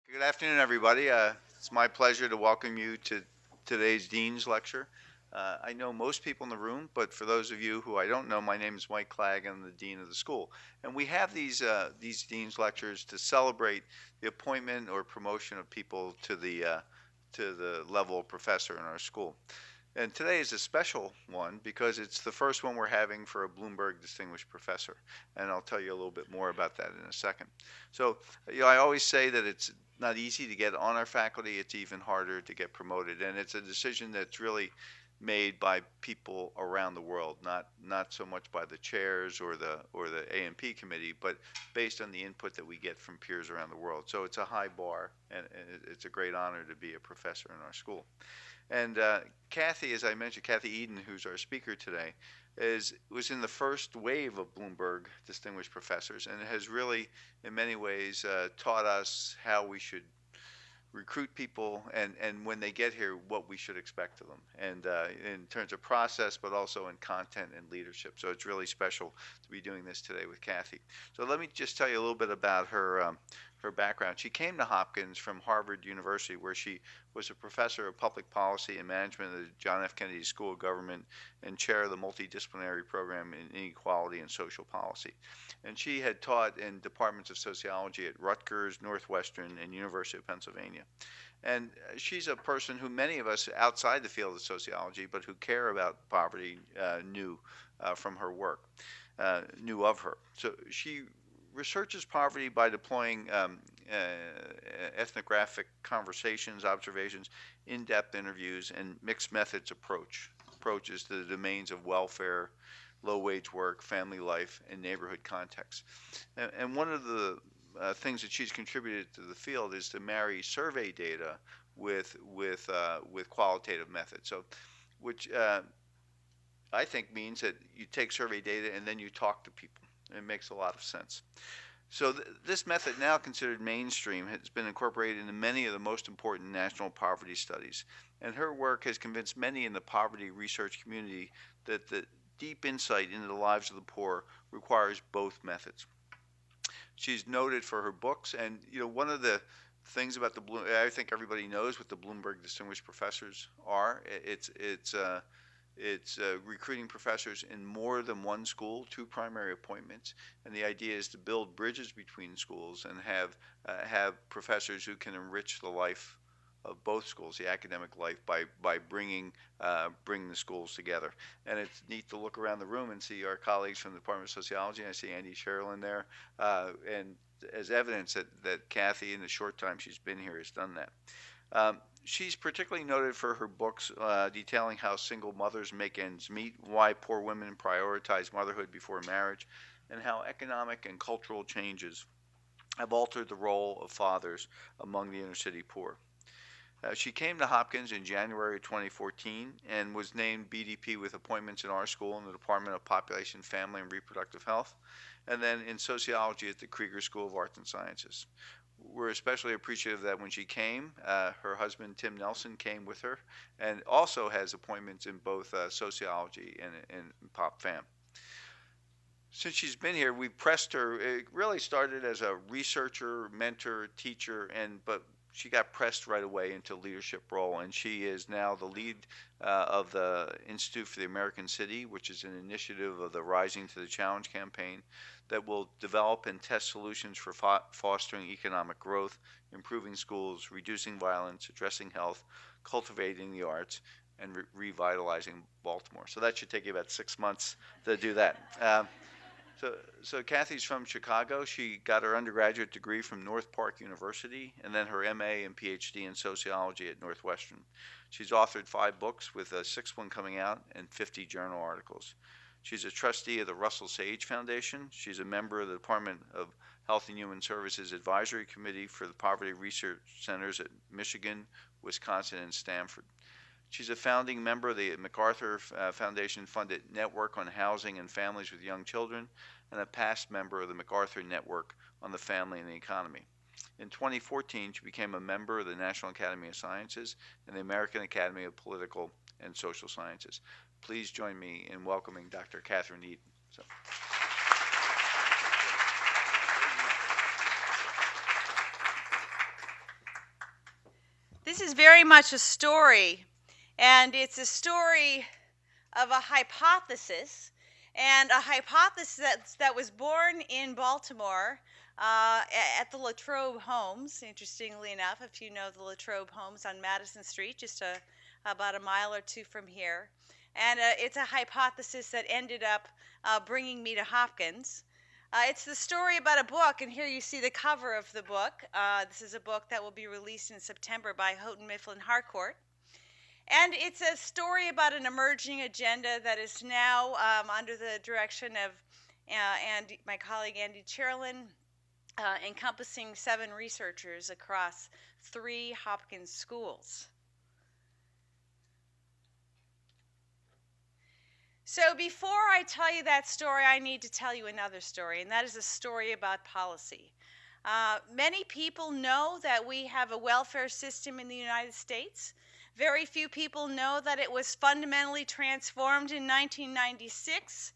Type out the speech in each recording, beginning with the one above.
Good afternoon, everybody. It's my pleasure to welcome you to today's Dean's Lecture. I know most people in the room, but for those of you who I don't know, my name is Mike Clegg. I'm the Dean of the school. And we have these Dean's Lectures to celebrate the appointment or promotion of people to the level of professor in our school. And today is a special one because it's the first one we're having for a Bloomberg Distinguished Professor. And I'll tell you a little bit more about that in a second. So, I always say that it's not easy to get on our faculty. It's even harder to get promoted. And it's a decision that's really made by people around the world, not so much by the chairs or the A&P committee, but based on the input that we get from peers around the world. So it's a high bar, and it's a great honor to be a professor in our school. And Kathy, as I mentioned, Kathy Edin, who's our speaker today, was in the first wave of Bloomberg Distinguished Professors, and has really, in many ways, taught us how we should recruit people, and when they get here, what we should expect of them, and in terms of process, but also in content and leadership. So it's really special to be doing this today with Kathy. So let me just tell you a little bit about her background. She came to Hopkins from Harvard University, where she was a professor of public policy and management at the John F. Kennedy School of Government and chair of the multidisciplinary program in inequality and social policy. And she had taught in departments of sociology at Rutgers, Northwestern, and University of Pennsylvania. And she's a person who many of us outside the field of sociology, but who care about poverty, knew from her work, knew of her. So she researches poverty by deploying ethnographic conversations, observations, in-depth interviews, and mixed methods approaches to the domains of welfare, low-wage work, family life, and neighborhood context. And one of the things that she's contributed to the field is to marry survey data with qualitative methods. So, which I think means that you take survey data and then you talk to people. It makes a lot of sense. So this method, now considered mainstream, has been incorporated into many of the most important national poverty studies. And her work has convinced many in the poverty research community that the deep insight into the lives of the poor requires both methods. She's noted for her books, and one of the things about I think everybody knows what the Bloomberg Distinguished Professors are. It's recruiting professors in more than one school, 2 primary appointments, and the idea is to build bridges between schools and have professors who can enrich the life of both schools, the academic life, by bringing the schools together. And it's neat to look around the room and see our colleagues from the Department of Sociology. I see Andy Sherlin there, and as evidence that Kathy, in the short time she's been here, has done that. She's particularly noted for her books detailing how single mothers make ends meet, why poor women prioritize motherhood before marriage, and how economic and cultural changes have altered the role of fathers among the inner city poor. She came to Hopkins in January 2014 and was named BDP with appointments in our school in the Department of Population, Family, and Reproductive Health, and then in sociology at the Krieger School of Arts and Sciences. We're especially appreciative that when she came, her husband Tim Nelson came with her, and also has appointments in both sociology and Pop Fam. Since she's been here, we pressed her. It really started as a researcher, mentor, teacher, but she got pressed right away into a leadership role, and she is now the lead of the Institute for the American City, which is an initiative of the Rising to the Challenge campaign that will develop and test solutions for fostering economic growth, improving schools, reducing violence, addressing health, cultivating the arts, and revitalizing Baltimore. So that should take you about 6 months to do that. So Kathy's from Chicago. She got her undergraduate degree from North Park University, and then her MA and PhD in sociology at Northwestern. She's authored 5 books, with a 6th one coming out, and 50 journal articles. She's a trustee of the Russell Sage Foundation. She's a member of the Department of Health and Human Services Advisory Committee for the Poverty Research Centers at Michigan, Wisconsin, and Stanford. She's a founding member of the MacArthur Foundation-funded Network on Housing and Families with Young Children, and a past member of the MacArthur Network on the Family and the Economy. In 2014, she became a member of the National Academy of Sciences and the American Academy of Political and Social Sciences. Please join me in welcoming Dr. Kathryn Edin. this is very much a story, and it's a story of a hypothesis, and a hypothesis that was born in Baltimore at the Latrobe Homes, interestingly enough, if you know the Latrobe Homes on Madison Street, just about a mile or two from here. And it's a hypothesis that ended up bringing me to Hopkins. It's the story about a book, and here you see the cover of the book. This is a book that will be released in September by Houghton Mifflin Harcourt. And it's a story about an emerging agenda that is now under the direction of my colleague Andy Cherlin, encompassing 7 researchers across 3 Hopkins schools. So before I tell you that story, I need to tell you another story, and that is a story about policy. Many people know that we have a welfare system in the United States. Very few people know that it was fundamentally transformed in 1996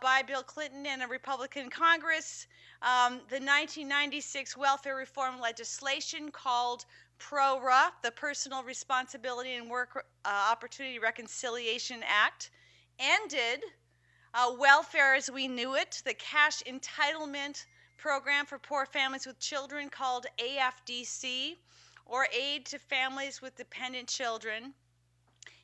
by Bill Clinton and a Republican Congress. The 1996 welfare reform legislation, called PRORA, the Personal Responsibility and Work Opportunity Reconciliation Act, ended welfare as we knew it, the cash entitlement program for poor families with children, called AFDC, or Aid to Families with Dependent Children.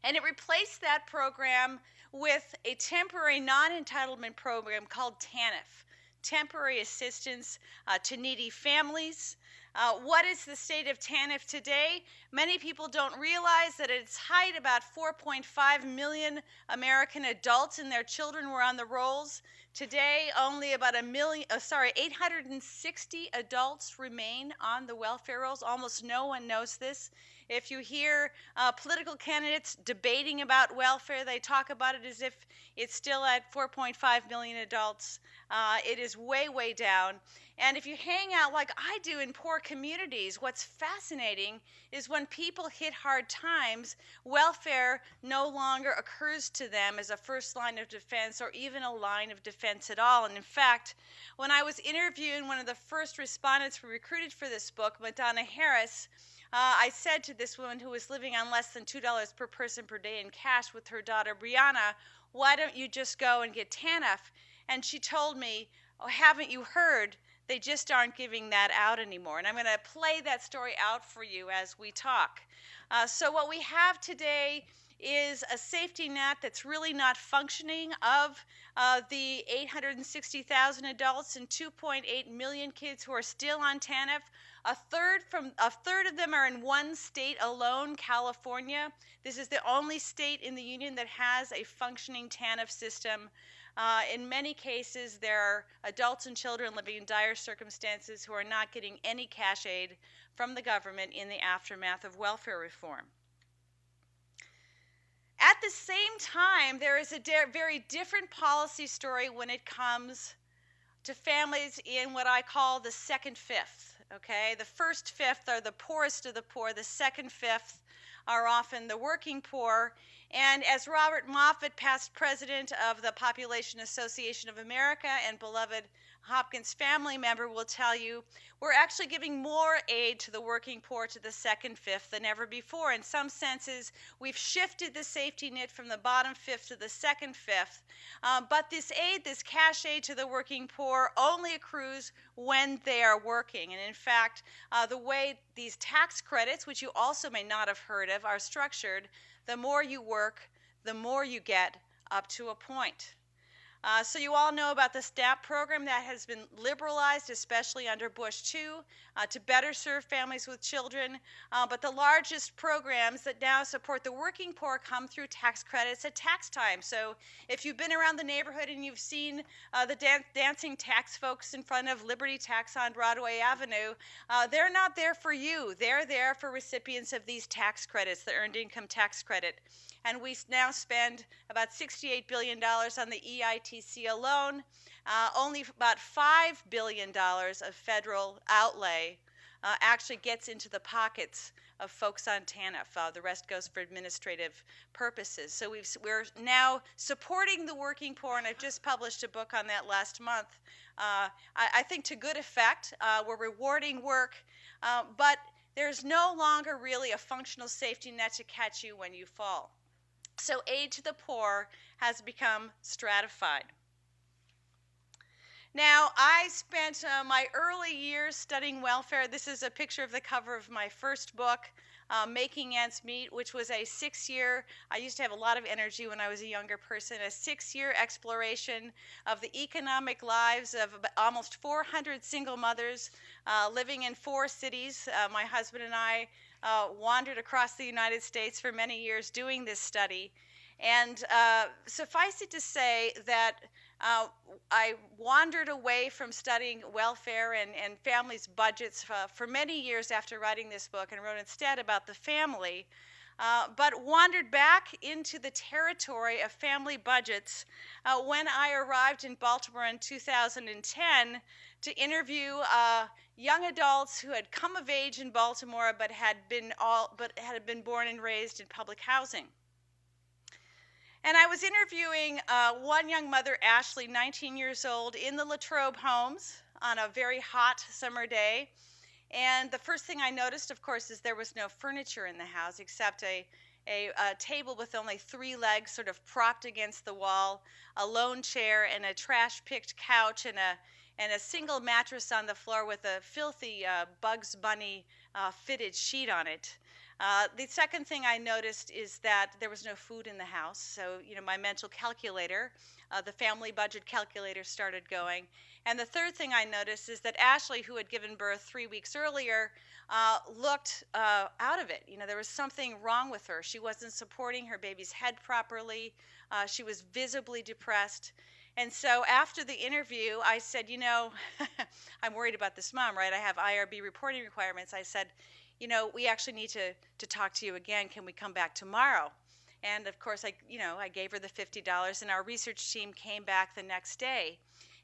And it replaced that program with a temporary non-entitlement program called TANF, Temporary Assistance to Needy Families. What is the state of TANF today? Many people don't realize that at its height, about 4.5 million American adults and their children were on the rolls. Today, only about 860 adults remain on the welfare rolls. Almost no one knows this. If you hear political candidates debating about welfare, they talk about it as if it's still at 4.5 million adults. It is way, way down. And if you hang out like I do in poor communities, what's fascinating is when people hit hard times, welfare no longer occurs to them as a first line of defense or even a line of defense at all. And in fact, when I was interviewing one of the first respondents who recruited for this book, Madonna Harris, I said to this woman who was living on less than $2 per person per day in cash with her daughter Brianna, "Why don't you just go and get TANF?" And she told me, "Oh, haven't you heard? They just aren't giving that out anymore." And I'm going to play that story out for you as we talk. So what we have today is a safety net that's really not functioning. Of the 860,000 adults and 2.8 million kids who are still on TANF, a third of them are in one state alone, California. This is the only state in the union that has a functioning TANF system. In many cases, there are adults and children living in dire circumstances who are not getting any cash aid from the government in the aftermath of welfare reform. At the same time, there is a very different policy story when it comes to families in what I call the second fifth. Okay, the first fifth are the poorest of the poor. The second fifth are often the working poor. And as Robert Moffat, past president of the Population Association of America and beloved Hopkins family member, will tell you, we're actually giving more aid to the working poor, to the second fifth, than ever before. In some senses, we've shifted the safety net from the bottom fifth to the second fifth. But this aid, this cash aid to the working poor, only accrues when they are working. And in fact, the way these tax credits, which you also may not have heard of, are structured, the more you work, the more you get, up to a point. So you all know about the SNAP program that has been liberalized, especially under Bush II, to better serve families with children. But the largest programs that now support the working poor come through tax credits at tax time. So if you've been around the neighborhood and you've seen the dancing tax folks in front of Liberty Tax on Broadway Avenue, they're not there for you. They're there for recipients of these tax credits, the Earned Income Tax Credit. And we now spend about $68 billion on the EITC alone. Only about $5 billion of federal outlay actually gets into the pockets of folks on TANF. The rest goes for administrative purposes. So we're now supporting the working poor, and I've just published a book on that last month. I think to good effect. We're rewarding work, but there's no longer really a functional safety net to catch you when you fall. So aid to the poor has become stratified. Now, I spent my early years studying welfare. This is a picture of the cover of my first book, Making Ends Meet, which was a 6-year, I used to have a lot of energy when I was a younger person, a 6-year exploration of the economic lives of almost 400 single mothers living in 4 cities. My husband and I wandered across the United States for many years doing this study. And suffice it to say that I wandered away from studying welfare and families' budgets for many years after writing this book, and wrote instead about the family, but wandered back into the territory of family budgets when I arrived in Baltimore in 2010 to interview young adults who had come of age in Baltimore but had been born and raised in public housing. And I was interviewing one young mother, Ashley, 19 years old, in the Latrobe homes on a very hot summer day. And the first thing I noticed, of course, is there was no furniture in the house except a table with only 3 legs sort of propped against the wall, a lone chair, and a trash-picked couch, and a single mattress on the floor with a filthy Bugs Bunny fitted sheet on it. The second thing I noticed is that there was no food in the house. So, my mental calculator, the family budget calculator, started going. And the third thing I noticed is that Ashley, who had given birth 3 weeks earlier, looked out of it. There was something wrong with her. She wasn't supporting her baby's head properly. She was visibly depressed. And so after the interview, I said, I'm worried about this mom, right? I have IRB reporting requirements. I said, we actually need to talk to you again. Can we come back tomorrow? And of course, I gave her the $50, and our research team came back the next day.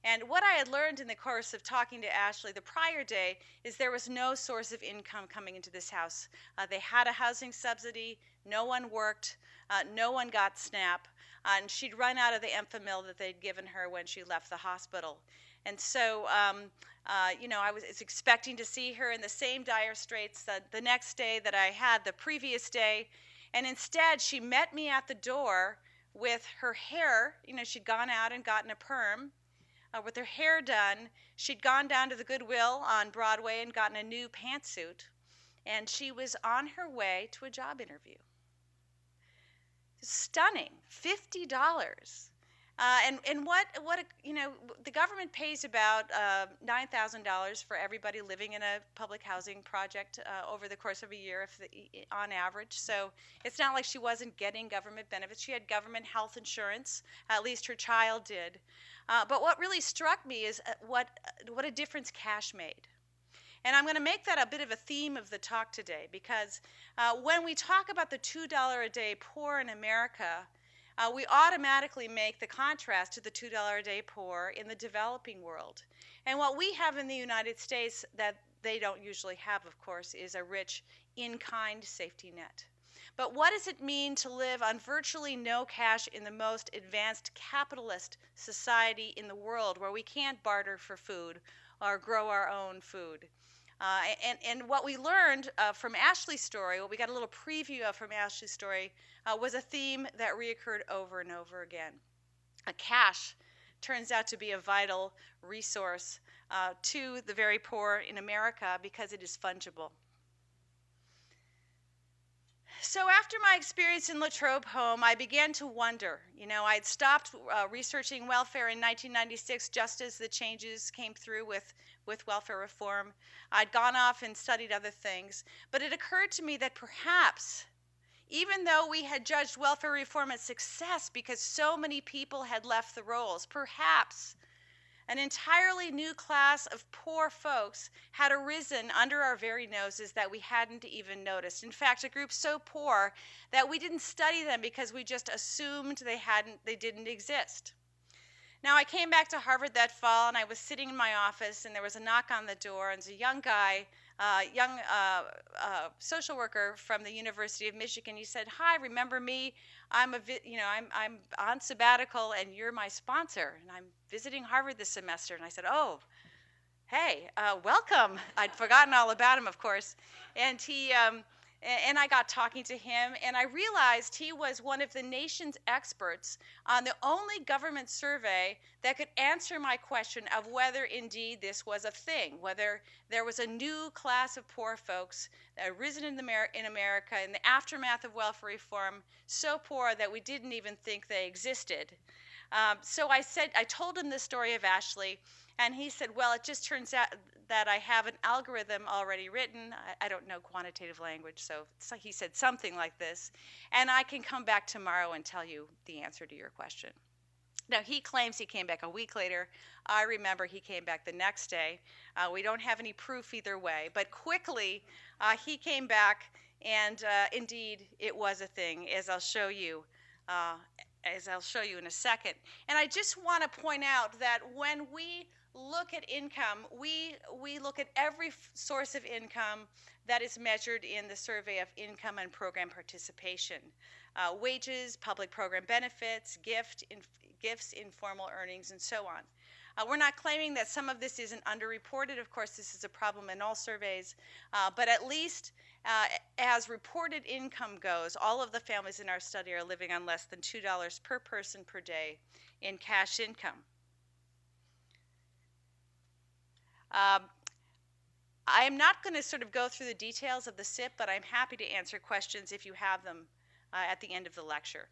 And what I had learned in the course of talking to Ashley the prior day is there was no source of income coming into this house. They had a housing subsidy. No one worked. No one got SNAP. And she'd run out of the Enfamil that they'd given her when she left the hospital. And so, I was expecting to see her in the same dire straits the next day that I had the previous day. And instead, she met me at the door with her hair. She'd gone out and gotten a perm. With her hair done, she'd gone down to the Goodwill on Broadway and gotten a new pantsuit. And she was on her way to a job interview. Stunning, $50. And what the government pays about $9,000 for everybody living in a public housing project over the course of a year, on average. So it's not like she wasn't getting government benefits. She had government health insurance. At least her child did. But what really struck me is what a difference cash made. And I'm going to make that a bit of a theme of the talk today, because when we talk about the $2 a day poor in America, we automatically make the contrast to the $2 a day poor in the developing world. And what we have in the United States that they don't usually have, of course, is a rich in-kind safety net. But what does it mean to live on virtually no cash in the most advanced capitalist society in the world, where we can't barter for food or grow our own food? And what we learned from Ashley's story, what we got a little preview of from Ashley's story, was a theme that reoccurred over and over again. Cash turns out to be a vital resource to the very poor in America because it is fungible. So after my experience in Latrobe Home, I began to wonder. I'd stopped researching welfare in 1996 just as the changes came through with welfare reform. I'd gone off and studied other things. But it occurred to me that perhaps, even though we had judged welfare reform a success because so many people had left the rolls, perhaps an entirely new class of poor folks had arisen under our very noses that we hadn't even noticed. In fact, a group so poor that we didn't study them because we just assumed they didn't exist. Now, I came back to Harvard that fall, and I was sitting in my office, and there was a knock on the door, and it was a young guy, social worker from the University of Michigan. He said, "Hi, remember me? I'm on sabbatical, and you're my sponsor, and I'm visiting Harvard this semester." And I said, "Oh, Hey, welcome. I'd forgotten all about him, of course. And and I got talking to him, and I realized he was one of the nation's experts on the only government survey that could answer my question of whether indeed this was a thing, whether there was a new class of poor folks that had risen in America in the aftermath of welfare reform, so poor that we didn't even think they existed. So I told him the story of Ashley, and he said, well, it just turns out that I have an algorithm already written. I don't know quantitative language, so he said something like this, and I can come back tomorrow and tell you the answer to your question. Now, he claims he came back a week later. I remember he came back the next day. We don't have any proof either way, but quickly he came back, and indeed it was a thing, as I'll show you. In a second. And I just want to point out that when we look at income, we look at every source of income that is measured in the survey of income and program participation. Wages, public program benefits, gifts, informal earnings, and so on. We're not claiming that some of this isn't underreported. Of course, this is a problem in all surveys, but at least as reported income goes, all of the families in our study are living on less than $2 per person per day in cash income. I am not going to sort of go through the details of the SIP, but I'm happy to answer questions if you have them at the end of the lecture.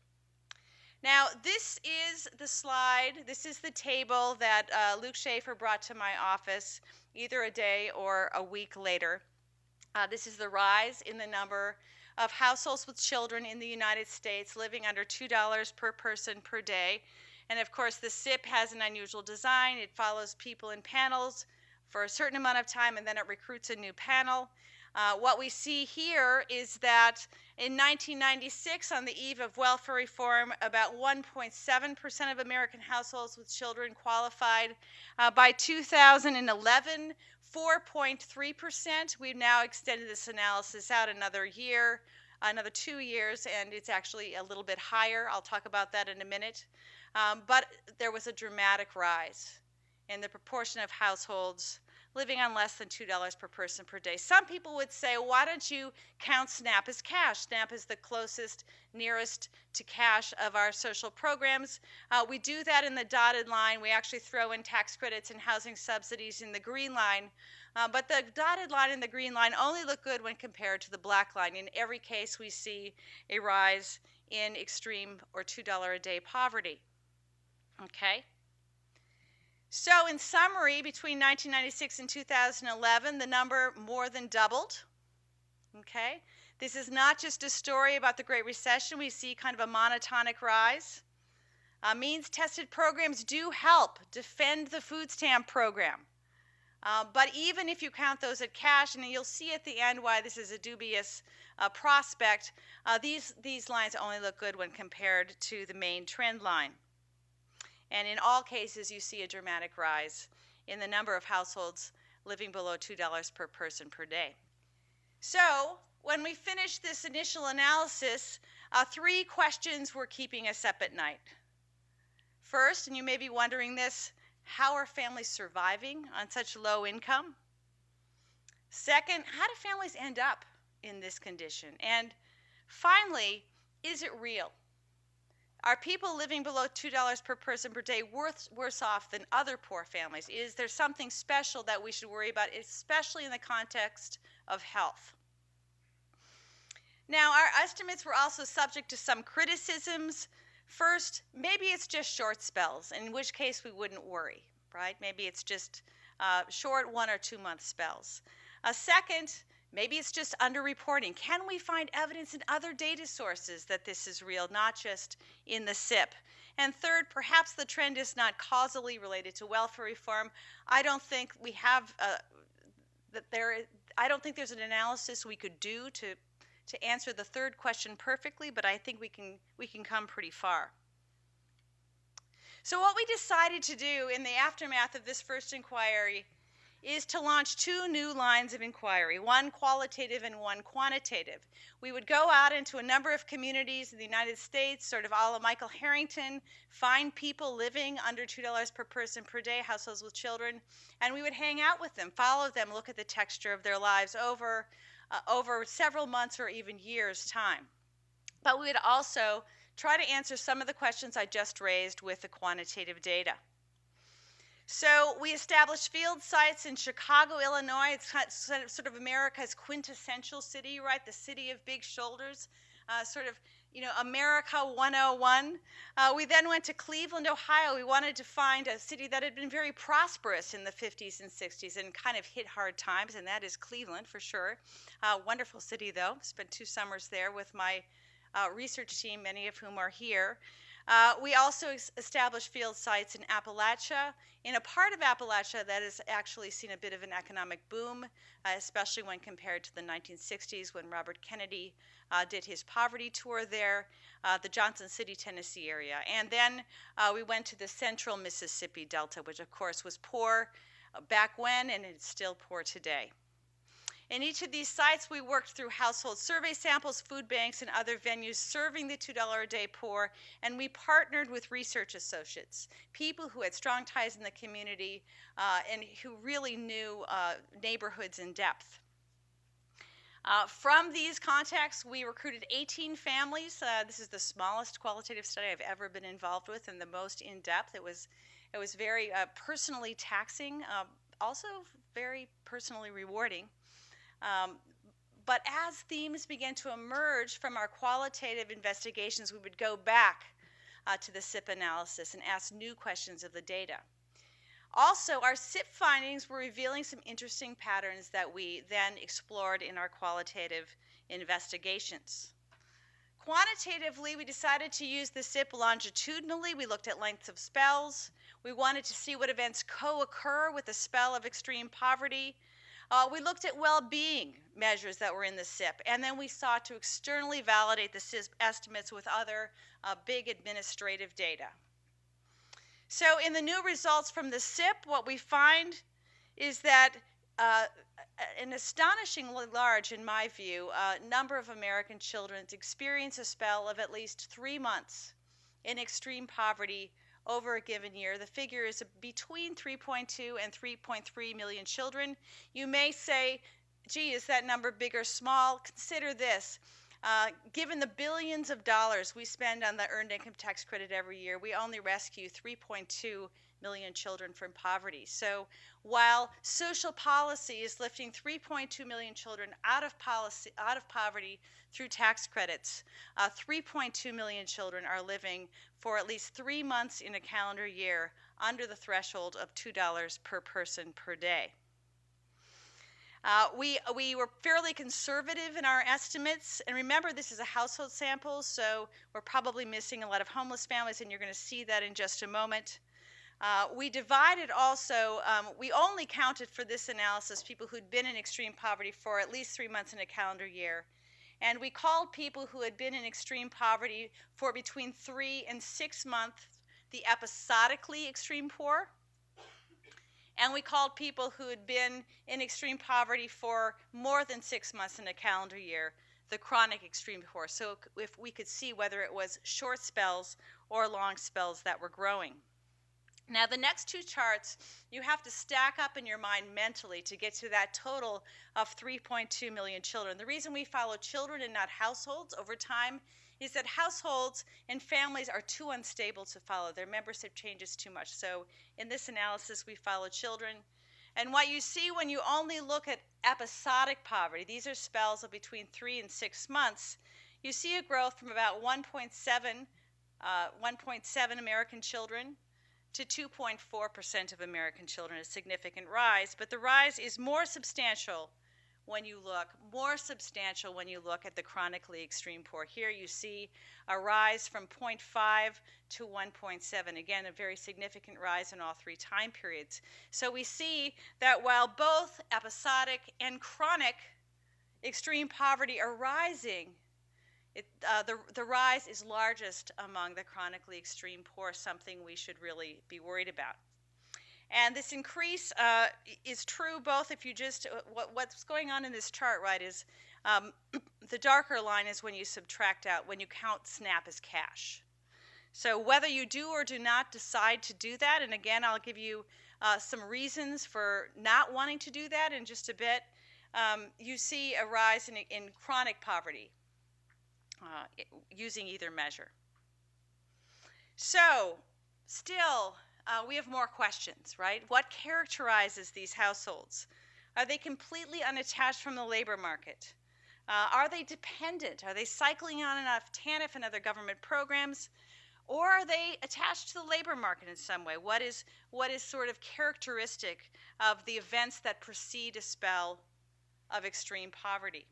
Now, this is the slide, this is the table that Luke Schaefer brought to my office either a day or a week later. This is the rise in the number of households with children in the United States living under $2 per person per day. And of course, the SIP has an unusual design. It follows people in panels for a certain amount of time, and then it recruits a new panel. What we see here is that in 1996, on the eve of welfare reform, about 1.7% of American households with children qualified. By 2011, 4.3%. We've now extended this analysis out another year, another 2 years, and it's actually a little bit higher. I'll talk about that in a minute. But there was a dramatic rise in the proportion of households living on less than $2 per person per day. Some people would say, why don't you count SNAP as cash? SNAP is the closest, nearest to cash of our social programs. We do that in the dotted line. We actually throw in tax credits and housing subsidies in the green line. But the dotted line and the green line only look good when compared to the black line. In every case, we see a rise in extreme or $2 a day poverty. Okay? So in summary, between 1996 and 2011, the number more than doubled. Okay? This is not just a story about the Great Recession. We see kind of a monotonic rise. Means-tested programs do help defend the food stamp program. But even if you count those at cash, and you'll see at the end why this is a dubious prospect, these lines only look good when compared to the main trend line. And in all cases, you see a dramatic rise in the number of households living below $2 per person per day. So when we finished this initial analysis, 3 questions were keeping us up at night. First, and you may be wondering this, how are families surviving on such low income? Second, how do families end up in this condition? And finally, is it real? Are people living below $2 per person per day worse off than other poor families? Is there something special that we should worry about, especially in the context of health? Now, our estimates were also subject to some criticisms. First, maybe it's just short spells, in which case we wouldn't worry, right? Maybe it's just short 1 or 2 month spells. Second, maybe it's just underreporting. Can we find evidence in other data sources that this is real, not just in the SIP? And third, perhaps the trend is not causally related to welfare reform. I don't think we have I don't think there's an analysis we could do to answer the third question perfectly, but I think we can come pretty far. So what we decided to do in the aftermath of this first inquiry is to launch two new lines of inquiry, one qualitative and one quantitative. We would go out into a number of communities in the United States, sort of a la Michael Harrington, find people living under $2 per person per day, households with children, and we would hang out with them, follow them, look at the texture of their lives over several months or even years' time. But we would also try to answer some of the questions I just raised with the quantitative data. So we established field sites in Chicago, Illinois. It's sort of America's quintessential city, right? The city of big shoulders, sort of, America 101. We then went to Cleveland, Ohio. We wanted to find a city that had been very prosperous in the 50s and 60s and kind of hit hard times, and that is Cleveland for sure. Wonderful city, though. Spent 2 summers there with my research team, many of whom are here. We also established field sites in Appalachia, in a part of Appalachia that has actually seen a bit of an economic boom, especially when compared to the 1960s when Robert Kennedy did his poverty tour there, the Johnson City, Tennessee area. And then we went to the central Mississippi Delta, which of course was poor back when and it's still poor today. In each of these sites, we worked through household survey samples, food banks, and other venues serving the $2 a day poor, and we partnered with research associates, people who had strong ties in the community and who really knew neighborhoods in depth. From these contacts, we recruited 18 families. This is the smallest qualitative study I've ever been involved with and the most in-depth. It was very personally taxing, also very personally rewarding. But as themes began to emerge from our qualitative investigations, we would go back to the SIP analysis and ask new questions of the data. Also, our SIP findings were revealing some interesting patterns that we then explored in our qualitative investigations. Quantitatively, we decided to use the SIP longitudinally. We looked at lengths of spells. We wanted to see what events co-occur with a spell of extreme poverty. We looked at well-being measures that were in the SIP, and then we sought to externally validate the SIP estimates with other big administrative data. So in the new results from the SIP, what we find is that an astonishingly large, in my view, number of American children experience a spell of at least 3 months in extreme poverty over a given year. The figure is between 3.2 and 3.3 million children. You may say, gee, is that number big or small? Consider this. Given the billions of dollars we spend on the Earned Income Tax Credit every year, we only rescue 3.2 million children from poverty. So while social policy is lifting 3.2 million children out of poverty through tax credits, 3.2 million children are living for at least 3 months in a calendar year under the threshold of $2 per person per day. We were fairly conservative in our estimates, and remember this is a household sample, so we're probably missing a lot of homeless families, and you're going to see that in just a moment. We divided also, we only counted for this analysis people who'd been in extreme poverty for at least 3 months in a calendar year. And we called people who had been in extreme poverty for between 3 and 6 months the episodically extreme poor. And we called people who had been in extreme poverty for more than 6 months in a calendar year the chronic extreme poor. So if we could see whether it was short spells or long spells that were growing. Now, the next 2 charts, you have to stack up in your mind mentally to get to that total of 3.2 million children. The reason we follow children and not households over time is that households and families are too unstable to follow. Their membership changes too much. So in this analysis, we follow children. And what you see when you only look at episodic poverty, these are spells of between 3 and 6 months, you see a growth from about 1.7 American children to 2.4% of American children, a significant rise, but the rise is more substantial when you look at the chronically extreme poor. Here you see a rise from 0.5 to 1.7. Again, a very significant rise in all 3 time periods. So we see that while both episodic and chronic extreme poverty are rising, the rise is largest among the chronically extreme poor, something we should really be worried about. And this increase is true both if you just, what's going on in this chart, right, is the darker line is when you subtract out, when you count SNAP as cash. So whether you do or do not decide to do that, and again, I'll give you some reasons for not wanting to do that in just a bit, you see a rise in chronic poverty using either measure. So still, we have more questions, right? What characterizes these households? Are they completely unattached from the labor market? Are they dependent? Are they cycling on enough TANF and other government programs? Or are they attached to the labor market in some way? What is sort of characteristic of the events that precede a spell of extreme poverty?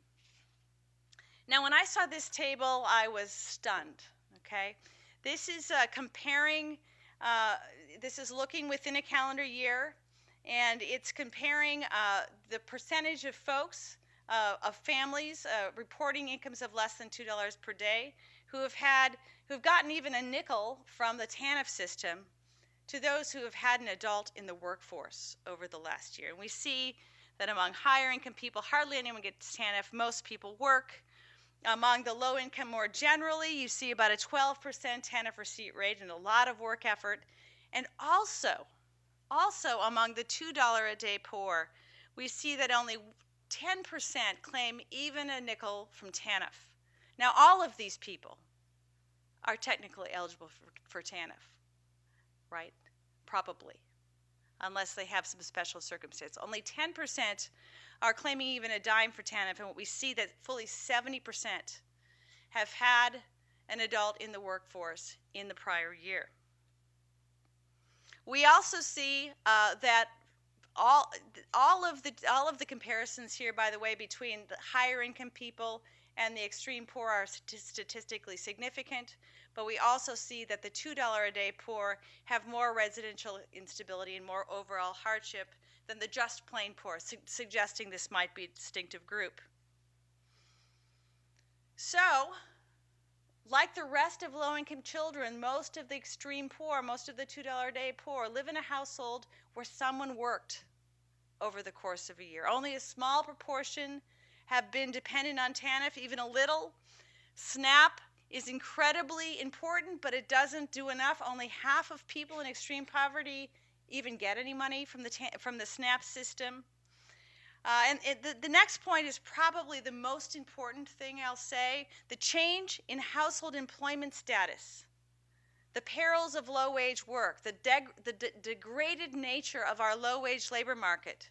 Now, when I saw this table, I was stunned, okay? This is comparing, this is looking within a calendar year, and it's comparing the percentage of folks, of families reporting incomes of less than $2 per day who've gotten even a nickel from the TANF system to those who have had an adult in the workforce over the last year. And we see that among higher income people, hardly anyone gets TANF, most people work. Among the low income more generally, you see about a 12% TANF receipt rate and a lot of work effort. And also among the $2 a day poor, we see that only 10% claim even a nickel from TANF. Now, all of these people are technically eligible for TANF, right? Probably, unless they have some special circumstance. Only 10% are claiming even a dime for TANF, and what we see that fully 70% have had an adult in the workforce in the prior year. We also see that all of the comparisons here, by the way, between the higher income people and the extreme poor are statistically significant, but we also see that the $2 a day poor have more residential instability and more overall hardship than the just plain poor, suggesting this might be a distinctive group. So, like the rest of low-income children, most of the extreme poor, most of the $2 a day poor, live in a household where someone worked over the course of a year. Only a small proportion have been dependent on TANF, even a little. SNAP is incredibly important, but it doesn't do enough. Only half of people in extreme poverty even get any money from the SNAP system. The next point is probably the most important thing I'll say. The change in household employment status, the perils of low-wage work, the degraded nature of our low-wage labor market.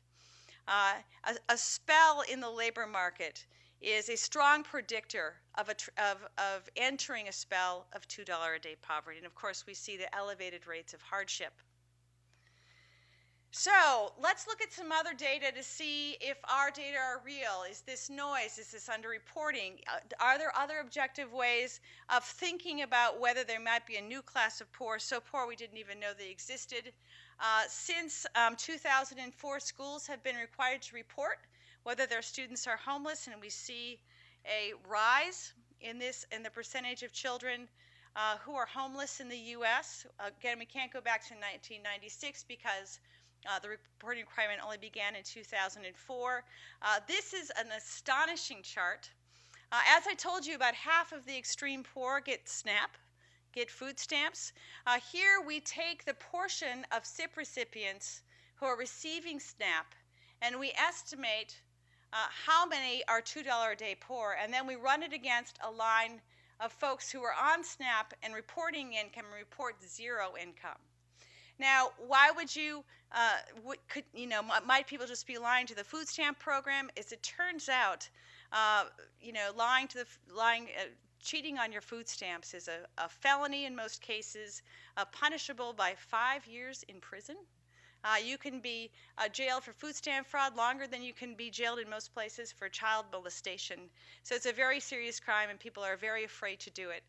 A spell in the labor market is a strong predictor of entering a spell of $2 a day poverty. And of course, we see the elevated rates of hardship. So let's look at some other data to see if our data are real. Is this noise? Is this underreporting? Are there other objective ways of thinking about whether there might be a new class of poor, so poor we didn't even know they existed? Since 2004, schools have been required to report whether their students are homeless, and we see a rise in the percentage of children who are homeless in the U.S. Again, we can't go back to 1996 because the reporting requirement only began in 2004. This is an astonishing chart. As I told you, about half of the extreme poor get SNAP, get food stamps. Here we take the portion of SIP recipients who are receiving SNAP, and we estimate how many are $2 a day poor, and then we run it against a line of folks who are on SNAP and reporting income and report zero income. Now, why would might people just be lying to the food stamp program? As it turns out, cheating on your food stamps is a felony in most cases, punishable by 5 years in prison. You can be jailed for food stamp fraud longer than you can be jailed in most places for child molestation. So it's a very serious crime, and people are very afraid to do it.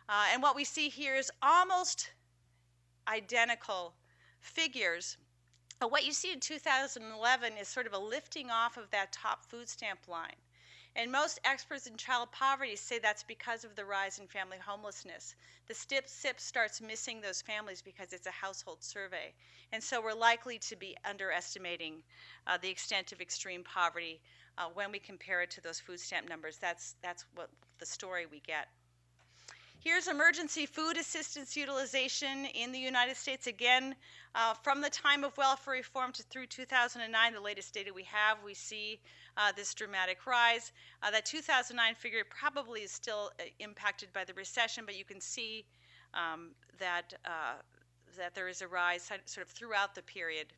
And what we see here is almost identical figures. What you see in 2011 is sort of a lifting off of that top food stamp line. And most experts in child poverty say that's because of the rise in family homelessness. The SIP starts missing those families because it's a household survey. And so we're likely to be underestimating the extent of extreme poverty when we compare it to those food stamp numbers. That's what the story we get. Here's emergency food assistance utilization in the United States. Again, from the time of welfare reform through 2009, the latest data we have, we see this dramatic rise. That 2009 figure probably is still impacted by the recession, but you can see that there is a rise sort of throughout the period.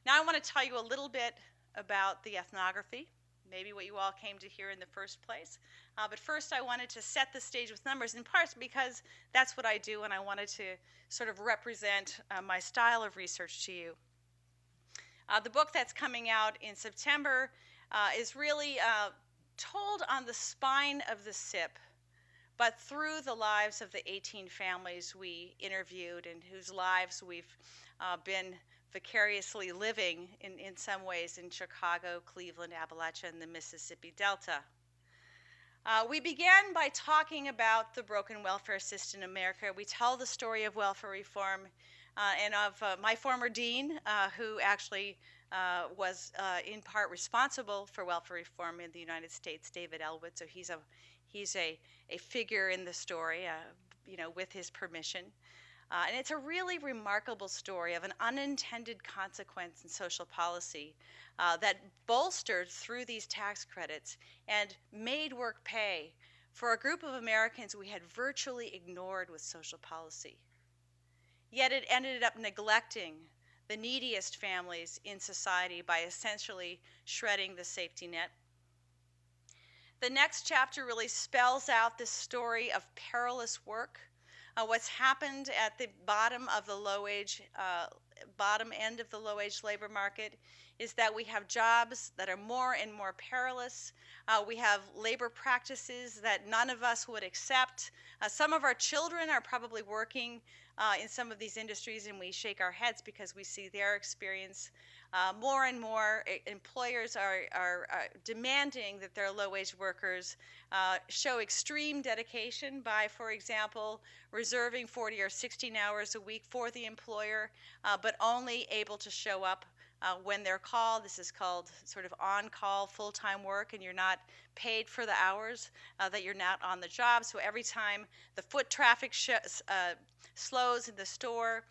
Now I want to tell you a little bit about the ethnography, maybe what you all came to hear in the first place. But first I wanted to set the stage with numbers, in part because that's what I do, and I wanted to sort of represent my style of research to you. The book that's coming out in September is really told on the spine of the SIP, but through the lives of the 18 families we interviewed and whose lives we've been vicariously living in some ways in Chicago, Cleveland, Appalachia, and the Mississippi Delta. We began by talking about the broken welfare system in America. We tell the story of welfare reform and of my former dean, who actually was in part responsible for welfare reform in the United States, David Elwood. So he's a figure in the story, with his permission. And it's a really remarkable story of an unintended consequence in social policy that bolstered through these tax credits and made work pay for a group of Americans we had virtually ignored with social policy. Yet it ended up neglecting the neediest families in society by essentially shredding the safety net. The next chapter really spells out this story of perilous work. What's happened at the bottom of the bottom end of the low-wage labor market is that we have jobs that are more and more perilous. We have labor practices that none of us would accept. Some of our children are probably working in some of these industries, and we shake our heads because we see their experience. More and more employers are demanding that their low-wage workers show extreme dedication by, for example, reserving 40 or 16 hours a week for the employer, but only able to show up when they're called. This is called sort of on-call full-time work, and you're not paid for the hours that you're not on the job. So every time the foot traffic slows in the store,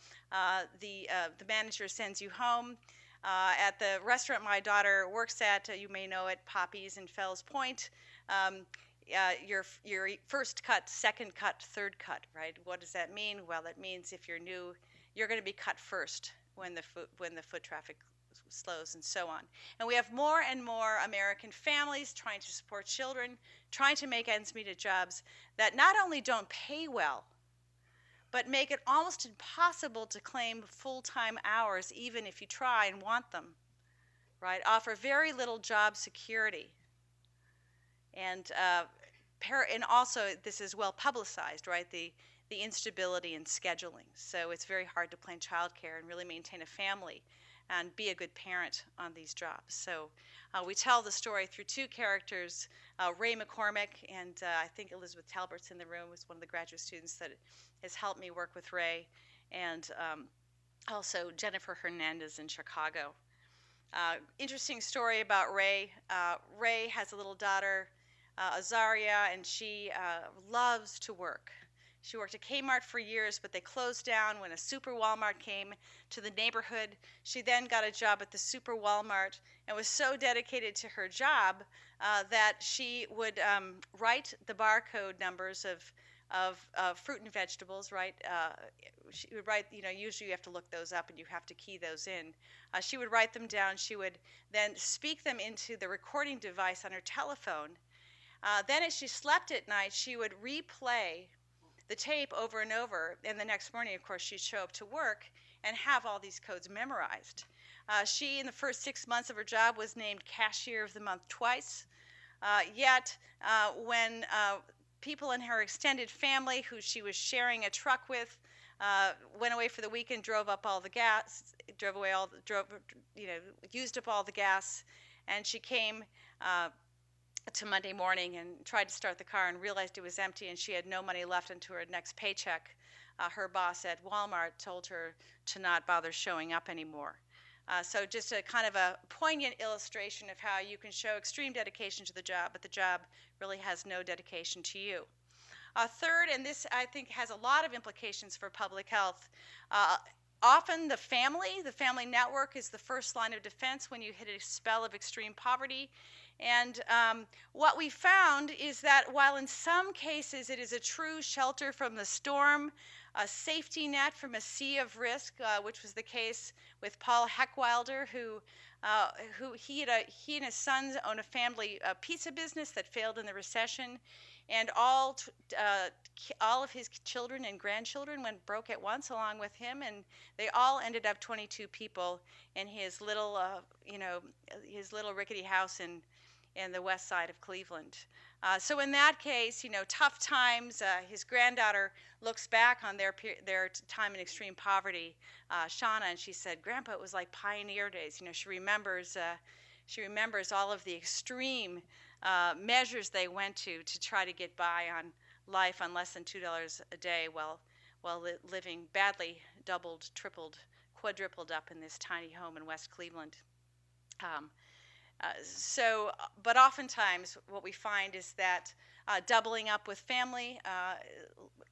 the manager sends you home. At the restaurant my daughter works at, you may know it, Poppy's in Fells Point, your first cut, second cut, third cut, right? What does that mean? Well, that means if you're new, you're going to be cut first when the foot traffic slows, and so on. And we have more and more American families trying to support children, trying to make ends meet at jobs that not only don't pay well, but make it almost impossible to claim full-time hours even if you try and want them, right? Offer very little job security. And also this is well publicized, right? The instability in scheduling. So it's very hard to plan childcare and really maintain a family and be a good parent on these jobs. So we tell the story through two characters, Ray McCormick, and I think Elizabeth Talbert's in the room, was one of the graduate students that has helped me work with Ray, and also Jennifer Hernandez in Chicago. Interesting story about Ray. Ray has a little daughter, Azaria, and she loves to work. She worked at Kmart for years, but they closed down when a super Walmart came to the neighborhood. She then got a job at the super Walmart and was so dedicated to her job that she would write the barcode numbers of fruit and vegetables, right? She would write, usually you have to look those up and you have to key those in. She would write them down. She would then speak them into the recording device on her telephone. Then as she slept at night, she would replay the tape over and over, and the next morning, of course, she'd show up to work and have all these codes memorized. She, in the first 6 months of her job, was named Cashier of the Month twice. Yet, when people in her extended family, who she was sharing a truck with, went away for the weekend, drove up all the gas, used up all the gas, and she came to Monday morning and tried to start the car and realized it was empty and she had no money left into her next paycheck. Her boss at Walmart told her to not bother showing up anymore. So just a kind of a poignant illustration of how you can show extreme dedication to the job, but the job really has no dedication to you. Third, and this I think has a lot of implications for public health, often the family network is the first line of defense when you hit a spell of extreme poverty. And what we found is that while in some cases it is a true shelter from the storm, a safety net from a sea of risk, which was the case with Paul Heckwilder, who he and his sons own a family pizza business that failed in the recession, and all of his children and grandchildren went broke at once along with him, and they all ended up 22 people in his little his little rickety house in the west side of Cleveland. So in that case, tough times. His granddaughter looks back on their time in extreme poverty, Shauna, and she said, "Grandpa, it was like pioneer days." She remembers all of the extreme measures they went to try to get by on life on less than $2 a day, while living badly doubled, tripled, quadrupled up in this tiny home in West Cleveland. But oftentimes what we find is that doubling up with family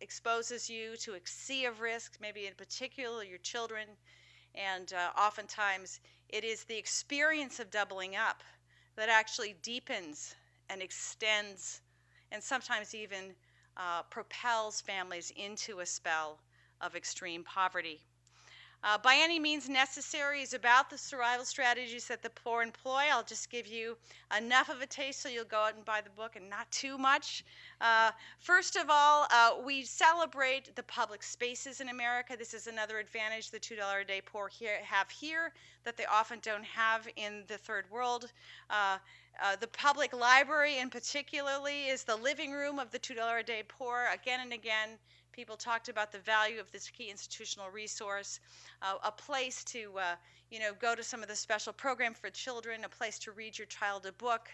exposes you to a sea of risks, maybe in particular your children, and oftentimes it is the experience of doubling up that actually deepens and extends and sometimes even propels families into a spell of extreme poverty. By any means necessary is about the survival strategies that the poor employ. I'll just give you enough of a taste so you'll go out and buy the book, and not too much. First of all, we celebrate the public spaces in America. This is another advantage the $2 a day poor have here that they often don't have in the third world. The public library in particularly is the living room of the $2 a day poor. Again and again, people talked about the value of this key institutional resource, a place to go to some of the special programs for children, a place to read your child a book.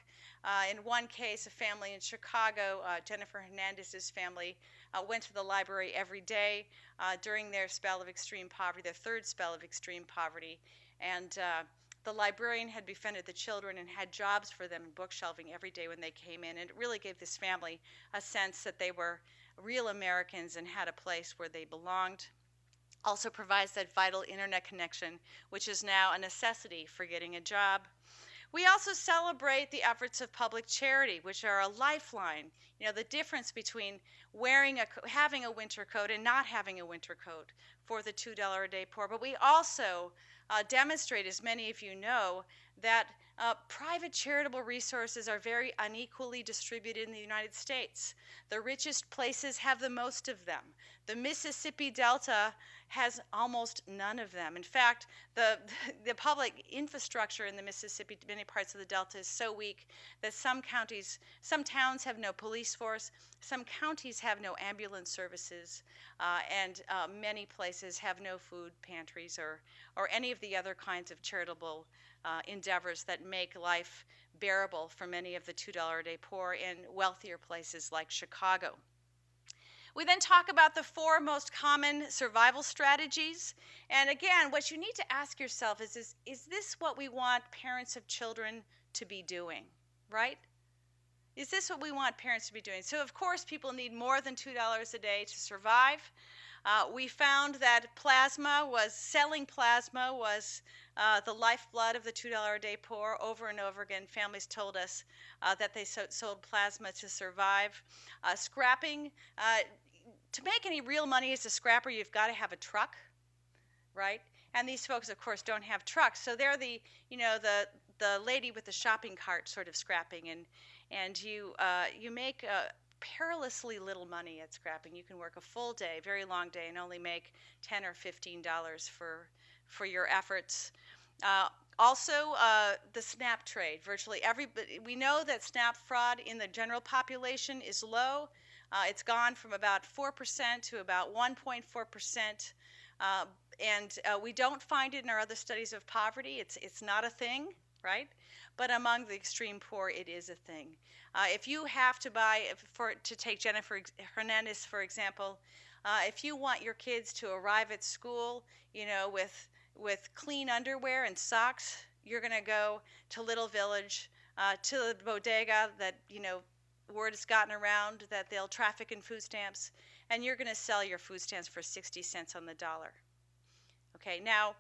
In one case, a family in Chicago, Jennifer Hernandez's family, went to the library every day during their spell of extreme poverty, their third spell of extreme poverty. And the librarian had befriended the children and had jobs for them in bookshelving every day when they came in. And it really gave this family a sense that they were real Americans and had a place where they belonged. Also provides that vital internet connection, which is now a necessity for getting a job. We also celebrate the efforts of public charity, which are a lifeline. The difference between having a winter coat and not having a winter coat for the $2 a day poor. But we also demonstrate, as many of you know, that private charitable resources are very unequally distributed in the United States. The richest places have the most of them. The Mississippi Delta has almost none of them. In fact, the public infrastructure in the Mississippi, many parts of the Delta, is so weak that some towns have no police force, some counties have no ambulance services, and many places have no food pantries or any of the other kinds of charitable endeavors that make life bearable for many of the $2 a day poor in wealthier places like Chicago. We then talk about the 4 most common survival strategies. And again, what you need to ask yourself is this what we want parents of children to be doing, right? Is this what we want parents to be doing? So of course people need more than $2 a day to survive. We found that selling plasma was the lifeblood of the $2 a day poor. Over and over again, families told us that they sold plasma to survive. Scrapping, to make any real money as a scrapper, you've got to have a truck, right? And these folks, of course, don't have trucks, so they're the lady with the shopping cart sort of scrapping, and you make perilously little money at scrapping. You can work a full day, very long day, and only make $10 or $15 for your efforts. Also, the SNAP trade. Virtually everybody, we know that SNAP fraud in the general population is low. It's gone from about 4% to about 1.4%, and we don't find it in our other studies of poverty. It's not a thing. right? But among the extreme poor, it is a thing. If you have to buy, to take Jennifer Hernandez, for example, if you want your kids to arrive at school, with clean underwear and socks, you're going to go to Little Village, to the bodega that, word has gotten around that they'll traffic in food stamps, and you're going to sell your food stamps for 60 cents on the dollar. Okay, now,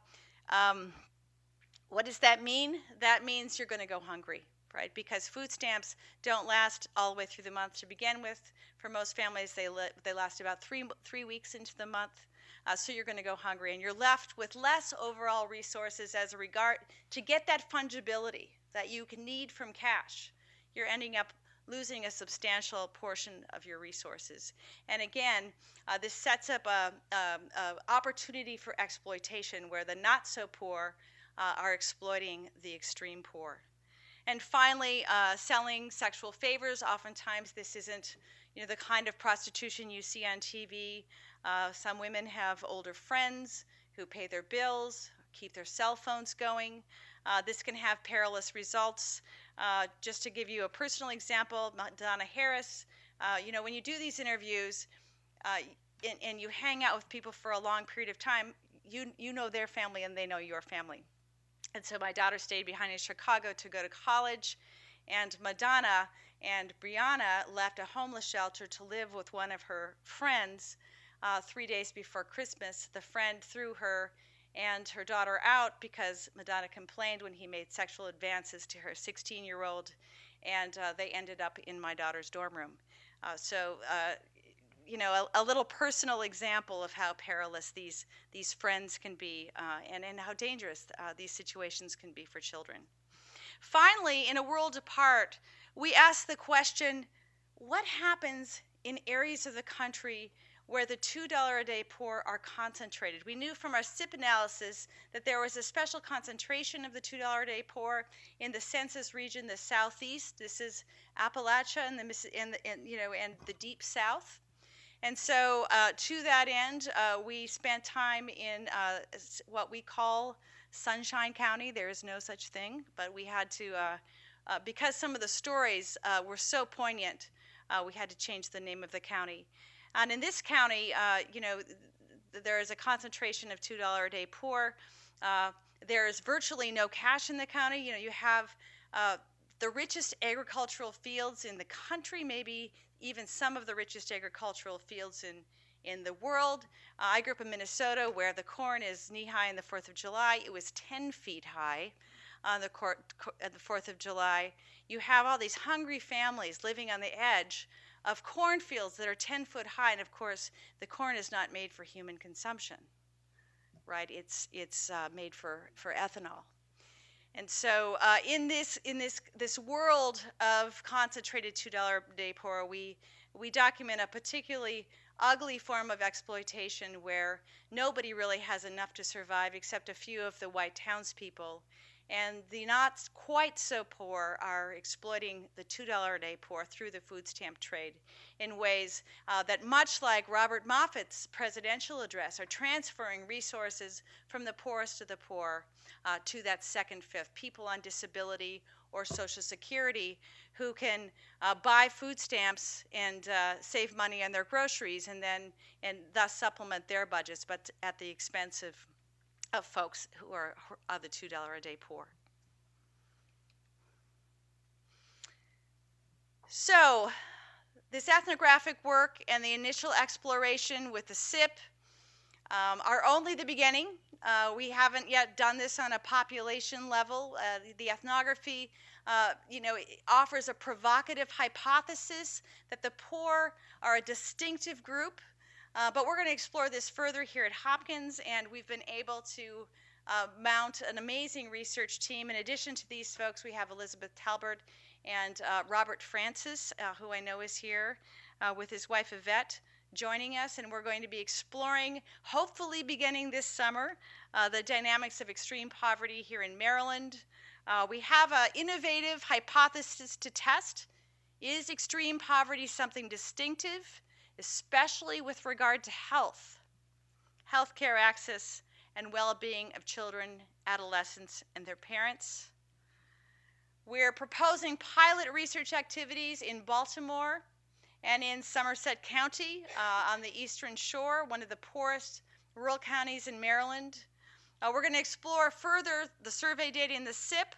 what does that mean? That means you're going to go hungry, right? Because food stamps don't last all the way through the month to begin with. For most families, they last about three weeks into the month. So you're going to go hungry, and you're left with less overall resources as a regard to get that fungibility that you can need from cash. You're ending up losing a substantial portion of your resources. And again, this sets up a opportunity for exploitation where the not so poor are exploiting the extreme poor. And finally, selling sexual favors. Oftentimes this isn't the kind of prostitution you see on TV. Some women have older friends who pay their bills, keep their cell phones going. This can have perilous results. Just to give you a personal example, Donna Harris, when you do these interviews and you hang out with people for a long period of time, you know their family and they know your family. And so my daughter stayed behind in Chicago to go to college, and Madonna and Brianna left a homeless shelter to live with one of her friends 3 days before Christmas. The friend threw her and her daughter out because Madonna complained when he made sexual advances to her 16-year-old, and they ended up in my daughter's dorm room. A little personal example of how perilous these friends can be, and how dangerous these situations can be for children. Finally, in a world apart, we ask the question, what happens in areas of the country where the $2 a day poor are concentrated? We knew from our SIP analysis that there was a special concentration of the $2 a day poor in the census region, the Southeast. This is Appalachia and the Deep South. And so to that end, we spent time in what we call Sunshine County. There is no such thing, but we had to, because some of the stories were so poignant, we had to change the name of the county. And in this county, there is a concentration of $2 a day poor. There is virtually no cash in the county. You have the richest agricultural fields in the country, maybe even some of the richest agricultural fields in the world. I grew up in Minnesota, where the corn is knee-high on the 4th of July. It was 10 feet high on the 4th of July. You have all these hungry families living on the edge of cornfields that are 10 foot high, and of course, the corn is not made for human consumption, right? It's made for ethanol. And so in this world of concentrated $2 a day poor, we document a particularly ugly form of exploitation where nobody really has enough to survive except a few of the white townspeople. And the not quite so poor are exploiting the $2 a day poor through the food stamp trade in ways that, much like Robert Moffat's presidential address, are transferring resources from the poorest of the poor to that second fifth, people on disability or Social Security who can buy food stamps and save money on their groceries and thus supplement their budgets, but at the expense of folks who are the $2 a day poor. So this ethnographic work and the initial exploration with the SIP are only the beginning. We haven't yet done this on a population level. The ethnography offers a provocative hypothesis that the poor are a distinctive group. But we're going to explore this further here at Hopkins, and we've been able to mount an amazing research team. In addition to these folks, we have Elizabeth Talbert and Robert Francis, who I know is here with his wife Yvette, joining us, and we're going to be exploring, hopefully beginning this summer, the dynamics of extreme poverty here in Maryland. We have an innovative hypothesis to test. Is extreme poverty something distinctive, especially with regard to health, healthcare access, and well-being of children, adolescents, and their parents? We're proposing pilot research activities in Baltimore and in Somerset County on the Eastern Shore, one of the poorest rural counties in Maryland. We're going to explore further the survey data in the SIP.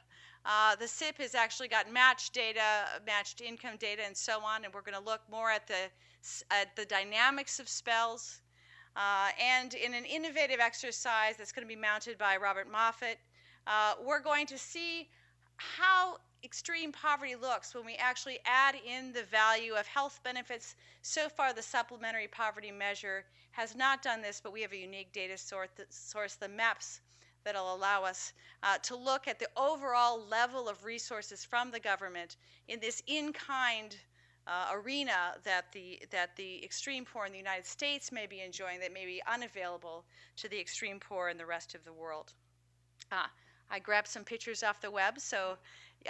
The SIP has actually got matched data, matched income data, and so on, and we're going to look more at the dynamics of spells. And in an innovative exercise that's going to be mounted by Robert Moffett, we're going to see how extreme poverty looks when we actually add in the value of health benefits. So far, the supplementary poverty measure has not done this, but we have a unique data source, the MAPS, that'll allow us to look at the overall level of resources from the government in this in-kind arena that the extreme poor in the United States may be enjoying that may be unavailable to the extreme poor in the rest of the world. I grabbed some pictures off the web, so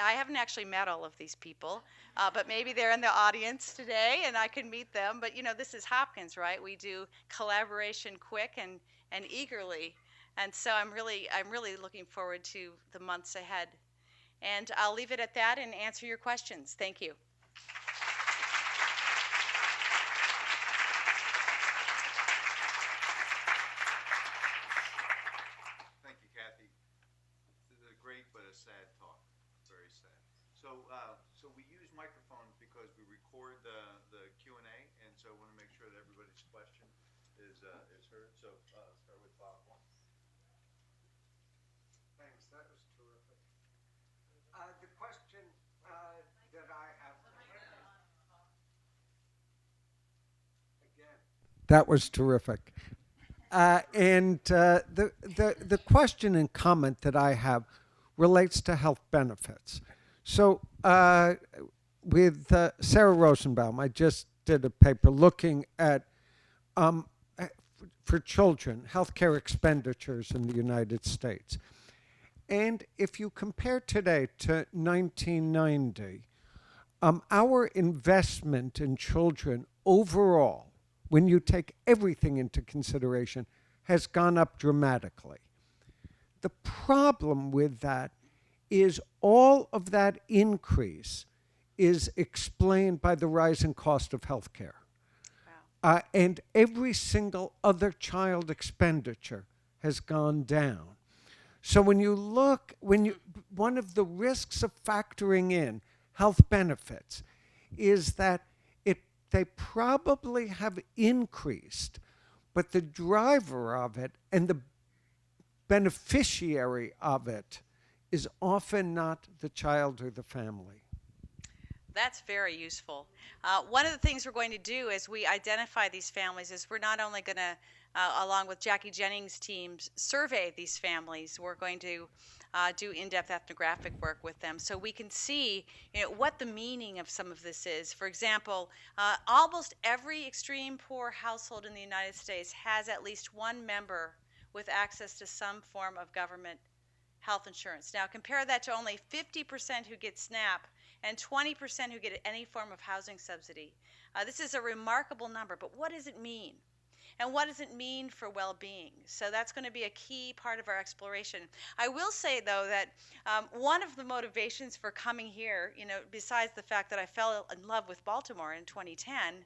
I haven't actually met all of these people, but maybe they're in the audience today and I can meet them. But you know, this is Hopkins, right? We do collaboration quick and eagerly, and so I'm really looking forward to the months ahead. And I'll leave it at that and answer your questions. Thank you. Thank you, Kathy. This is a great but a sad talk. Very sad. So we use microphones because we record the Q&A, and so I want to make sure that everybody's question is heard. So start with Bob. Thanks, that was terrific. The question that I have again. That was terrific. The question and comment that I have relates to health benefits. So with Sarah Rosenbaum, I just did a paper looking at, for children, healthcare expenditures in the United States. And if you compare today to 1990, our investment in children overall, when you take everything into consideration, has gone up dramatically. The problem with that is all of that increase is explained by the rising cost of healthcare. Wow. And every single other child expenditure has gone down. So when you look, one of the risks of factoring in health benefits is that they probably have increased, but the driver of it and the beneficiary of it is often not the child or the family. That's very useful. One of the things we're going to do as we identify these families is we're not only going to, along with Jackie Jennings' teams, survey these families. We're going to do in-depth ethnographic work with them so we can see what the meaning of some of this is. For example, almost every extreme poor household in the United States has at least one member with access to some form of government health insurance. Now compare that to only 50% who get SNAP and 20% who get any form of housing subsidy. This is a remarkable number, but what does it mean? And what does it mean for well-being? So that's going to be a key part of our exploration. I will say, though, that one of the motivations for coming here, besides the fact that I fell in love with Baltimore in 2010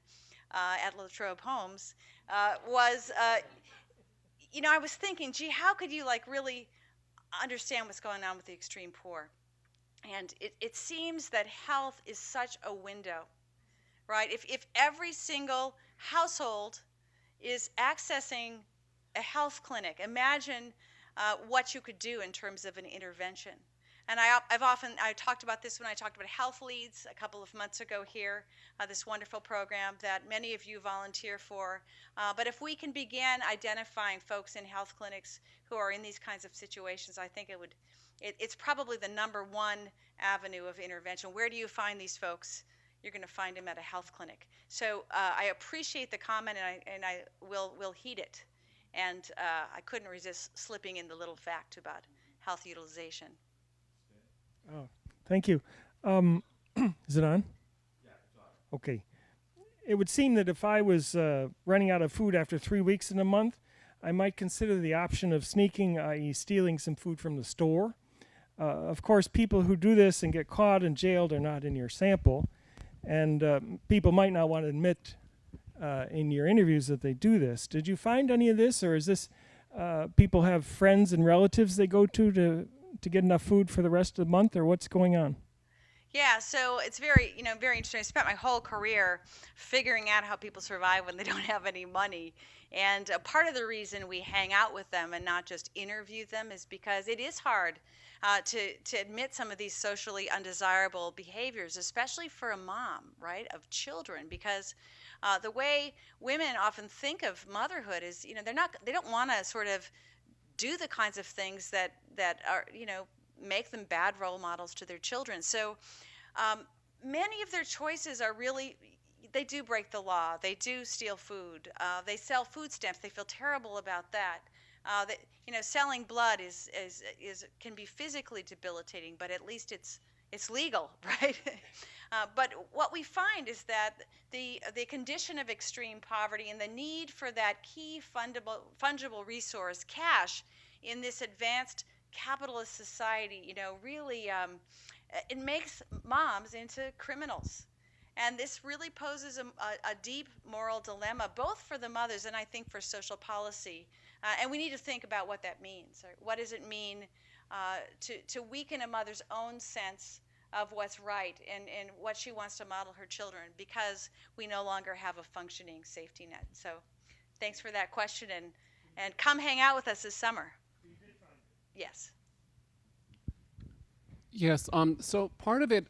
at La Trobe Homes, was, I was thinking, gee, how could you really understand what's going on with the extreme poor? And it seems that health is such a window, right? If every single household is accessing a health clinic, imagine what you could do in terms of an intervention. And I talked about this when I talked about Health Leads a couple of months ago here, this wonderful program that many of you volunteer for. But if we can begin identifying folks in health clinics who are in these kinds of situations, I think it's probably the number one avenue of intervention. Where do you find these folks? You're going to find them at a health clinic. So I appreciate the comment, and I will heed it. And I couldn't resist slipping in the little fact about health utilization. Oh, thank you. Is it on? Yeah, it's on. Okay. It would seem that if I was running out of food after 3 weeks in a month, I might consider the option of sneaking, i.e. stealing some food from the store. Of course, people who do this and get caught and jailed are not in your sample, and people might not want to admit in your interviews that they do this. Did you find any of this, or is this people have friends and relatives they go to get enough food for the rest of the month, or what's going on? Yeah, so it's very, very interesting. I spent my whole career figuring out how people survive when they don't have any money. And part of the reason we hang out with them and not just interview them is because it is hard to admit some of these socially undesirable behaviors, especially for a mom, right, of children, because the way women often think of motherhood is, they don't want to sort of do the kinds of things that are, make them bad role models to their children. So many of their choices are really, they do break the law. They do steal food. They sell food stamps. They feel terrible about that. Selling blood can be physically debilitating, but at least it's legal, right? But what we find is that the condition of extreme poverty and the need for that key fungible resource, cash, in this advanced capitalist society, really it makes moms into criminals. And this really poses a deep moral dilemma, both for the mothers and I think for social policy. And we need to think about what that means. What does it mean to weaken a mother's own sense of what's right and what she wants to model her children, because we no longer have a functioning safety net. So thanks for that question, and come hang out with us this summer. Yes. Yes. So part of it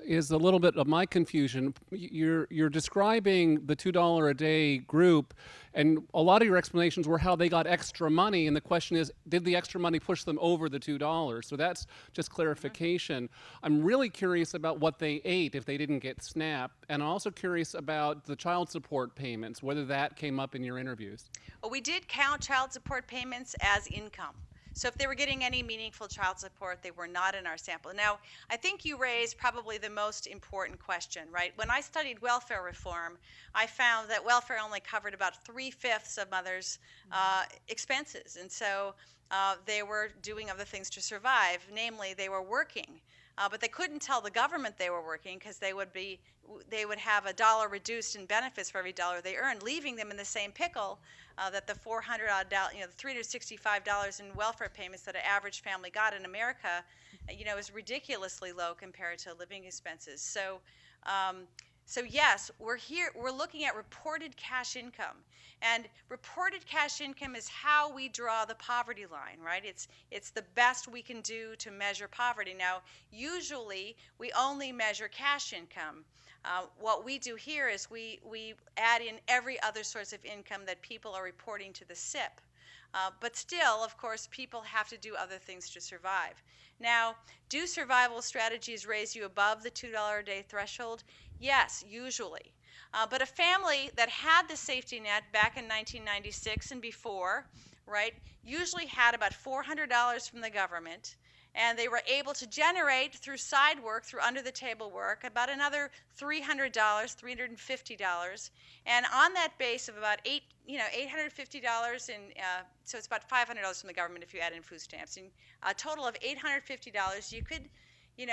is a little bit of my confusion. You're describing the $2 a day group, and a lot of your explanations were how they got extra money. And the question is, did the extra money push them over the $2? So that's just clarification. I'm really curious about what they ate if they didn't get SNAP, and I'm also curious about the child support payments, whether that came up in your interviews. Well, we did count child support payments as income. So if they were getting any meaningful child support, they were not in our sample. Now, I think you raised probably the most important question, right? When I studied welfare reform, I found that welfare only covered about 3/5 of mothers' expenses. And so they were doing other things to survive. Namely, they were working. But they couldn't tell the government they were working because they would have $1 reduced in benefits for every dollar they earned, leaving them in the same pickle that the $400 the $365 in welfare payments that an average family got in America, is ridiculously low compared to living expenses. So yes, we're looking at reported cash income. And reported cash income is how we draw the poverty line, right? It's the best we can do to measure poverty. Now, usually we only measure cash income. What we do here is we add in every other source of income that people are reporting to the SIP. But still, of course, people have to do other things to survive. Now, do survival strategies raise you above the $2 a day threshold? Yes, usually. But a family that had the safety net back in 1996 and before, right, usually had about $400 from the government, and they were able to generate through side work, through under-the-table work, about another $300, $350, and on that base of about $850, and so it's about $500 from the government if you add in food stamps, and a total of $850. You could, in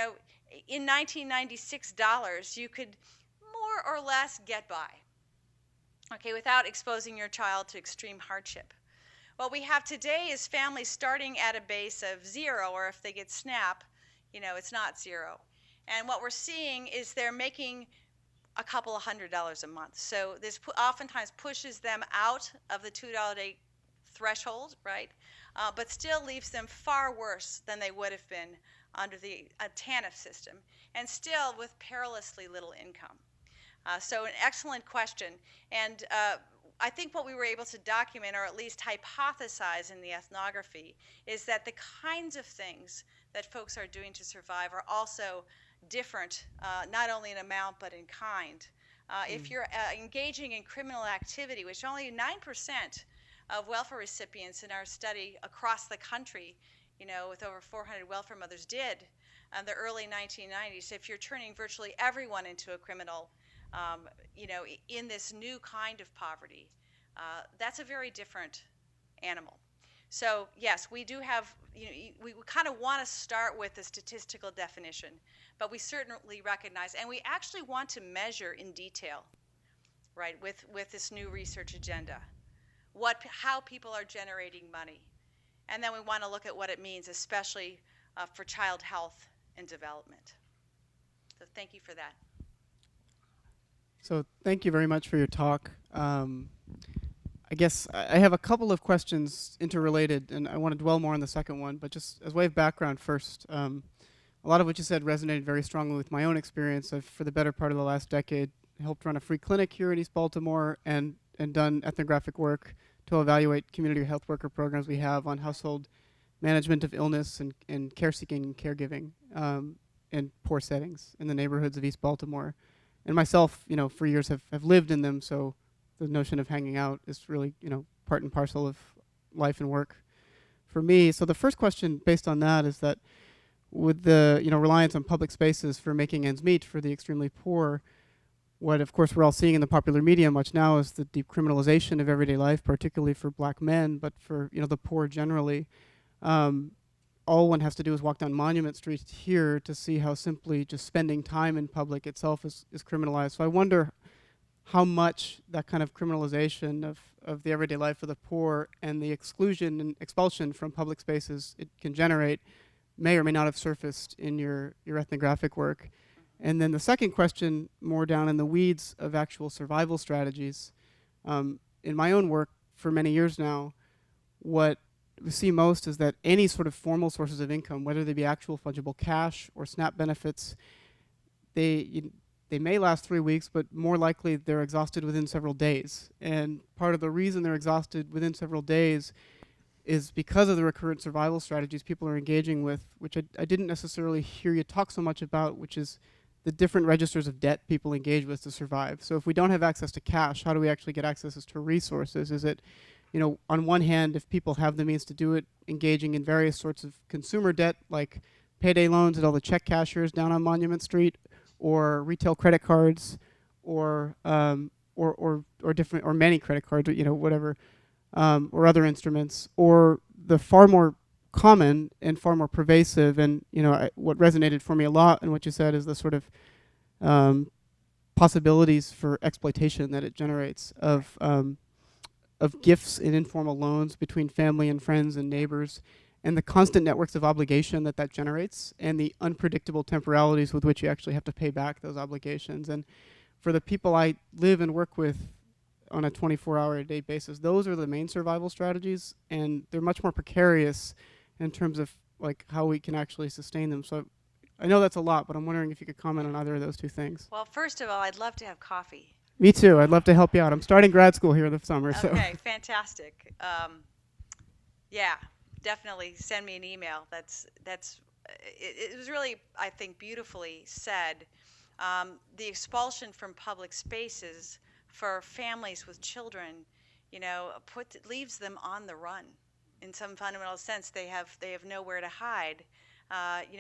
1996 dollars, you could more or less get by, okay, without exposing your child to extreme hardship. What we have today is families starting at a base of 0, or if they get SNAP, it's not 0. And what we're seeing is they're making a couple of $100s a month. So this oftentimes pushes them out of the $2 a day threshold, right? But still leaves them far worse than they would have been under the TANF system, and still with perilously little income. So an excellent question. And I think what we were able to document, or at least hypothesize in the ethnography, is that the kinds of things that folks are doing to survive are also different, not only in amount but in kind. If you're engaging in criminal activity, which only 9% of welfare recipients in our study across the country, with over 400 welfare mothers did in the early 1990s, if you're turning virtually everyone into a criminal, in this new kind of poverty, that's a very different animal. So yes, we do have, we kind of want to start with the statistical definition, but we certainly recognize, and we actually want to measure in detail, right, with this new research agenda, how people are generating money. And then we want to look at what it means, especially for child health and development. So thank you for that. So thank you very much for your talk. I guess I have a couple of questions interrelated, and I want to dwell more on the second one, but just as way of background first, a lot of what you said resonated very strongly with my own experience. I've, for the better part of the last decade, helped run a free clinic here in East Baltimore and done ethnographic work to evaluate community health worker programs we have on household management of illness and care-seeking and caregiving in poor settings in the neighborhoods of East Baltimore. And myself, for years have lived in them, so the notion of hanging out is really, part and parcel of life and work for me. So the first question based on that is that with the, reliance on public spaces for making ends meet for the extremely poor, what of course we're all seeing in the popular media much now is the decriminalization of everyday life, particularly for black men, but for, the poor generally. All one has to do is walk down Monument Street here to see how simply just spending time in public itself is criminalized. So I wonder how much that kind of criminalization of the everyday life of the poor and the exclusion and expulsion from public spaces it can generate may or may not have surfaced in your ethnographic work. And then the second question, more down in the weeds of actual survival strategies. In my own work for many years now, what we see most is that any sort of formal sources of income, whether they be actual fungible cash or SNAP benefits, they may last 3 weeks, but more likely they're exhausted within several days. And part of the reason they're exhausted within several days is because of the recurrent survival strategies people are engaging with, which I didn't necessarily hear you talk so much about, which is the different registers of debt people engage with to survive. So if we don't have access to cash, how do we actually get access to resources? Is it, on one hand, if people have the means to do it, engaging in various sorts of consumer debt, like payday loans at all the check cashiers down on Monument Street, or retail credit cards, or different, or many credit cards, whatever, or other instruments, or the far more common and far more pervasive, and what resonated for me a lot and what you said is the sort of possibilities for exploitation that it generates of gifts and informal loans between family and friends and neighbors, and the constant networks of obligation that generates, and the unpredictable temporalities with which you actually have to pay back those obligations. And for the people I live and work with on a 24-hour-a-day basis, those are the main survival strategies, and they're much more precarious in terms of like how we can actually sustain them. So I know that's a lot, but I'm wondering if you could comment on either of those two things. Well, first of all, I'd love to have coffee. Me too. I'd love to help you out. I'm starting grad school here this summer. Okay, fantastic. Yeah, definitely send me an email. It was really, I think, beautifully said. The expulsion from public spaces for families with children, leaves them on the run. In some fundamental sense, they have nowhere to hide.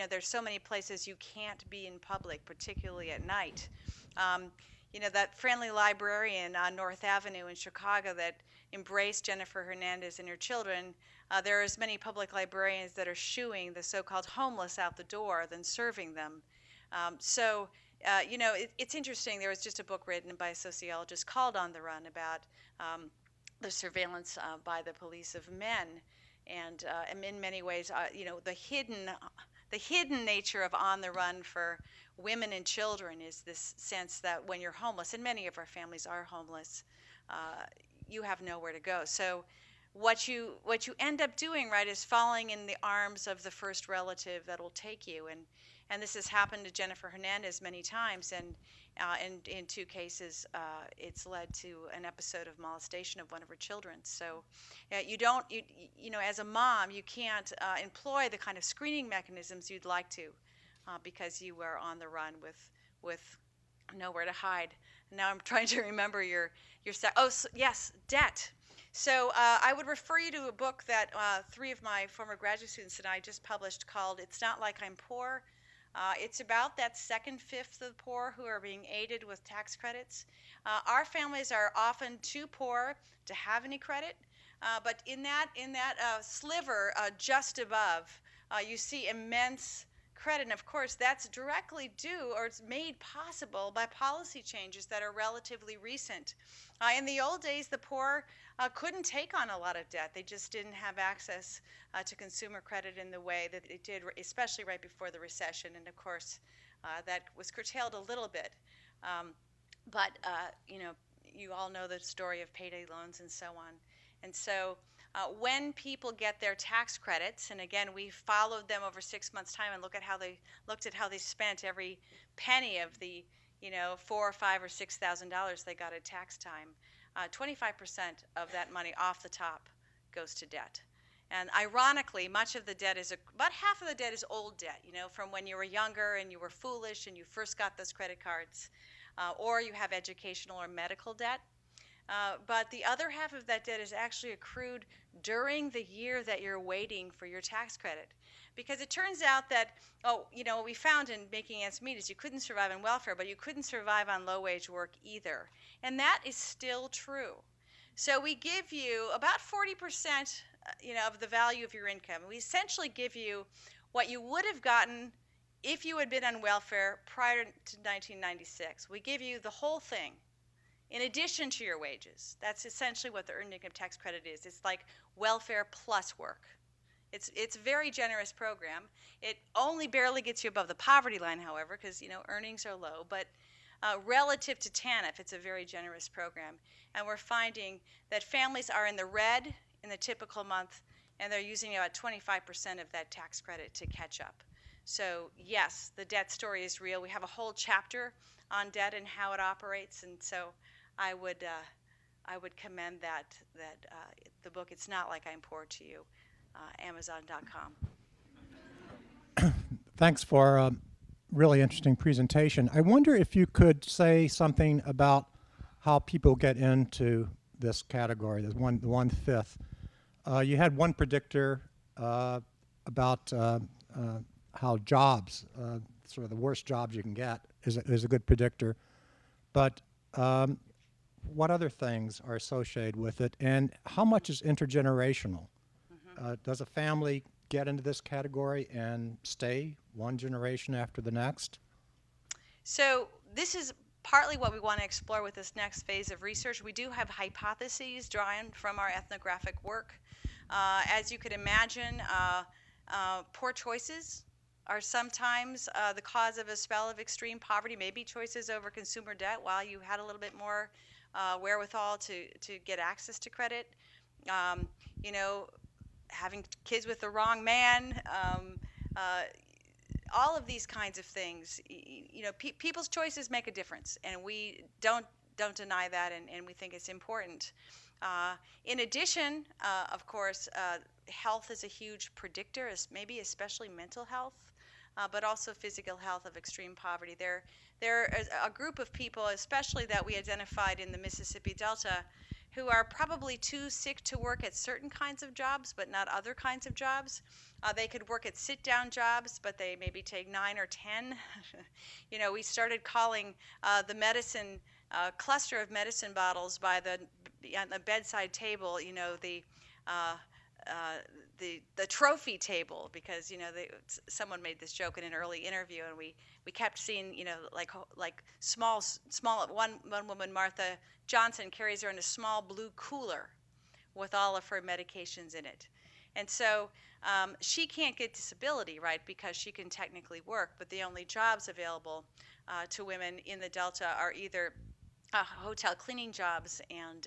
There's so many places you can't be in public, particularly at night. That friendly librarian on North Avenue in Chicago that embraced Jennifer Hernandez and her children, there are as many public librarians that are shooing the so-called homeless out the door than serving them. It's interesting. There was just a book written by a sociologist called On the Run about the surveillance by the police of men. And in many ways, the hidden nature of On the Run for women and children is this sense that when you're homeless, and many of our families are homeless, you have nowhere to go. So what you end up doing, right, is falling in the arms of the first relative that will take you. And this has happened to Jennifer Hernandez many times, and in 2 cases, it's led to an episode of molestation of one of her children. So, as a mom, you can't employ the kind of screening mechanisms you'd like to, because you are on the run with nowhere to hide. Now I'm trying to remember your yes, debt. So I would refer you to a book that 3 of my former graduate students and I just published called "It's Not Like I'm Poor." It's about that second fifth of the poor who are being aided with tax credits. Our families are often too poor to have any credit. But in that sliver just above, you see immense credit. And of course, that's directly due, or it's made possible by policy changes that are relatively recent. In the old days, the poor couldn't take on a lot of debt. They just didn't have access to consumer credit in the way that it did, especially right before the recession. And of course, that was curtailed a little bit. But you all know the story of payday loans and so on. And so when people get their tax credits, and again, we followed them over 6 months' time and looked at how they spent every penny of the $4,000 or $5,000 or $6,000 they got at tax time. 25% of that money off the top goes to debt. And ironically, much of the debt about half of the debt is old debt, from when you were younger and you were foolish and you first got those credit cards, or you have educational or medical debt. But the other half of that debt is actually accrued during the year that you're waiting for your tax credit. Because it turns out that, what we found in making ends meet is you couldn't survive on welfare, but you couldn't survive on low-wage work either. And that is still true. So we give you about 40%, of the value of your income. We essentially give you what you would have gotten if you had been on welfare prior to 1996. We give you the whole thing in addition to your wages. That's essentially what the earned income tax credit is. It's like welfare plus work. It's a very generous program. It only barely gets you above the poverty line, however, because earnings are low. But relative to TANF, it's a very generous program. And we're finding that families are in the red in the typical month, and they're using about 25% of that tax credit to catch up. So yes, the debt story is real. We have a whole chapter on debt and how it operates, and so I would commend that the book. It's Not Like I'm Poor to You, Amazon.com. Thanks for a really interesting presentation. I wonder if you could say something about how people get into this category, the one-fifth. You had one predictor about how jobs, sort of the worst jobs you can get, is a good predictor. But what other things are associated with it, and how much is intergenerational? Does a family get into this category and stay one generation after the next? So this is partly what we want to explore with this next phase of research. We do have hypotheses drawn from our ethnographic work. As you could imagine, poor choices are sometimes the cause of a spell of extreme poverty, maybe choices over consumer debt while you had a little bit more wherewithal to get access to credit. Having kids with the wrong man, all of these kinds of things. People's choices make a difference, and we don't deny that, and we think it's important. In addition, of course, health is a huge predictor, maybe especially mental health, but also physical health of extreme poverty. There is a group of people, especially that we identified in the Mississippi Delta, who are probably too sick to work at certain kinds of jobs, but not other kinds of jobs. They could work at sit-down jobs, but they maybe take 9 or 10. We started calling the medicine cluster of medicine bottles on the bedside table, the trophy table, because someone made this joke in an early interview, and we kept seeing like small one woman, Martha Johnson, carries her in a small blue cooler with all of her medications in it. And so she can't get disability, right, because she can technically work, but the only jobs available to women in the Delta are either hotel cleaning jobs and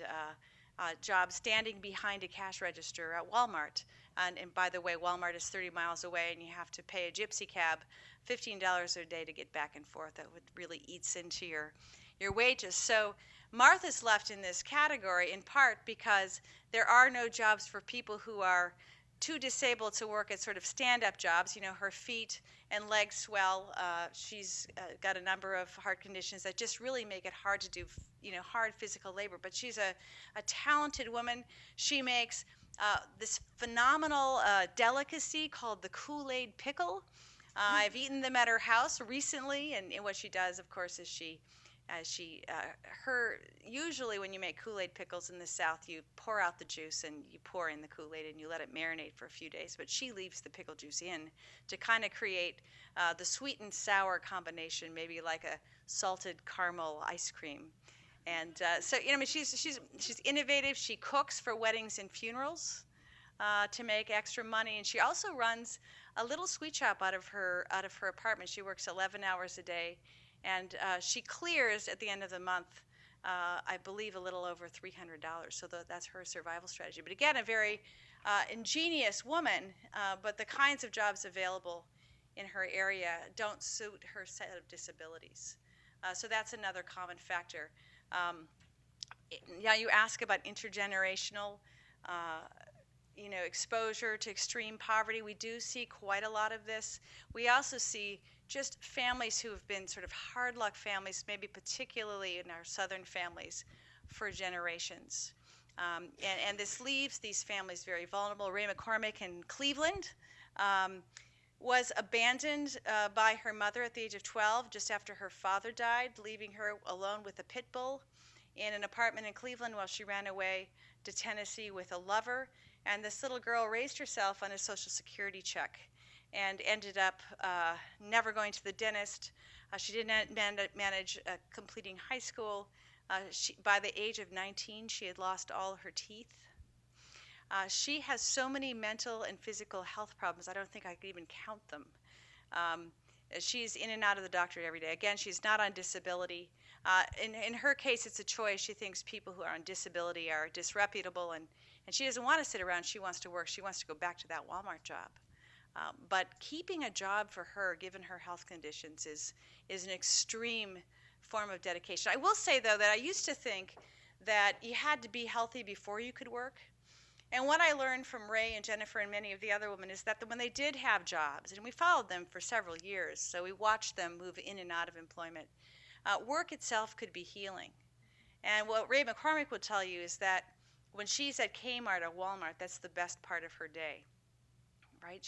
jobs standing behind a cash register at Walmart. And by the way, Walmart is 30 miles away, and you have to pay a gypsy cab $15 a day to get back and forth. That really eats into your wages. So Martha's left in this category in part because there are no jobs for people who are too disabled to work at sort of stand-up jobs. Her feet and legs swell. She's got a number of heart conditions that just really make it hard to do, hard physical labor. But she's a talented woman. She makes this phenomenal delicacy called the Kool-Aid pickle. I've eaten them at her house recently, and what she does, of course, is she Usually when you make Kool-Aid pickles in the South, you pour out the juice and you pour in the Kool-Aid and you let it marinate for a few days. But she leaves the pickle juice in to kind of create the sweet and sour combination, maybe like a salted caramel ice cream. And so, I mean, she's innovative. She cooks for weddings and funerals to make extra money, and she also runs a little sweet shop out of her apartment. She works 11 hours a day, and she clears at the end of the month, I believe, a little over $300. So that's her survival strategy. But again, a very ingenious woman, but the kinds of jobs available in her area don't suit her set of disabilities. So that's another common factor. Yeah, you ask about intergenerational exposure to extreme poverty. We do see quite a lot of this. We also see just families who have been sort of hard luck families, maybe particularly in our southern families, for generations. And this leaves these families very vulnerable. Ray McCormick in Cleveland was abandoned by her mother at the age of 12, just after her father died, leaving her alone with a pit bull in an apartment in Cleveland while she ran away to Tennessee with a lover. And this little girl raised herself on a Social Security check and ended up never going to the dentist. She didn't manage completing high school. By the age of 19, she had lost all her teeth. She has so many mental and physical health problems, I don't think I could even count them. She's in and out of the doctor every day. Again, she's not on disability. In her case, it's a choice. She thinks people who are on disability are disreputable, and she doesn't want to sit around. She wants to work. She wants to go back to that Walmart job. But keeping a job for her, given her health conditions, is an extreme form of dedication. I will say, though, that I used to think that you had to be healthy before you could work. And what I learned from Ray and Jennifer and many of the other women is that when they did have jobs, and we followed them for several years, so we watched them move in and out of employment, work itself could be healing. And what Ray McCormick would tell you is that when she's at Kmart or Walmart, that's the best part of her day, right?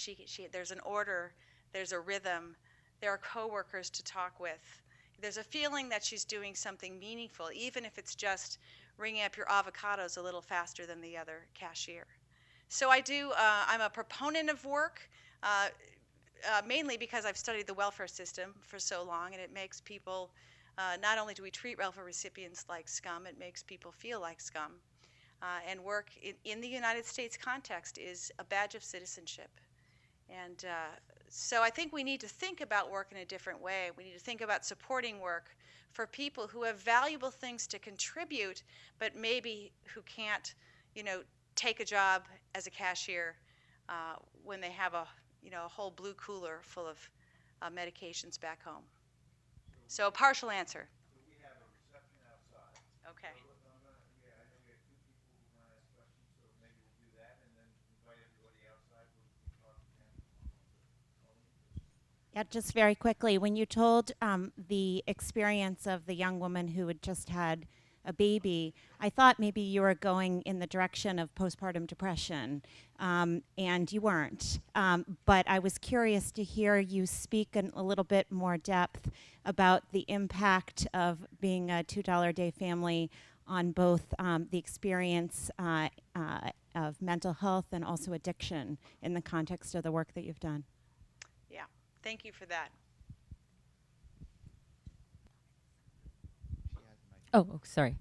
There's an order, there's a rhythm, there are coworkers to talk with. There's a feeling that she's doing something meaningful, even if it's just ringing up your avocados a little faster than the other cashier. So I'm a proponent of work, mainly because I've studied the welfare system for so long, and it makes people, not only do we treat welfare recipients like scum, it makes people feel like scum. And work in the United States context is a badge of citizenship. And so I think we need to think about work in a different way. We need to think about supporting work for people who have valuable things to contribute, but maybe who can't, take a job as a cashier when they have a whole blue cooler full of medications back home. So a partial answer. We have a reception outside. Okay. I know we have two people who want to ask questions, so maybe we'll do that and then invite everybody outside. We'll talk to them. Yeah, just very quickly, when you told the experience of the young woman who had just had a baby, I thought maybe you were going in the direction of postpartum depression, and you weren't. But I was curious to hear you speak in a little bit more depth about the impact of being a $2 a day family on both the experience of mental health and also addiction in the context of the work that you've done. Yeah, thank you for that. Oh, sorry.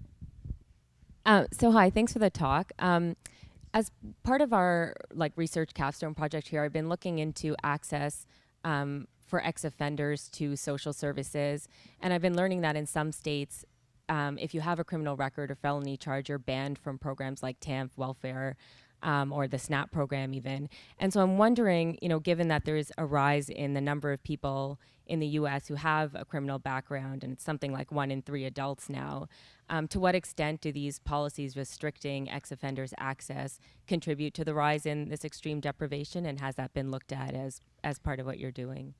So hi, thanks for the talk. As part of our research capstone project here, I've been looking into access for ex-offenders to social services, and I've been learning that in some states, if you have a criminal record or felony charge, you're banned from programs like TAMF, welfare, or the SNAP program even. And so I'm wondering, given that there's a rise in the number of people in the U.S. who have a criminal background, and it's something like 1 in 3 adults now, to what extent do these policies restricting ex-offenders' access contribute to the rise in this extreme deprivation, and has that been looked at as part of what you're doing?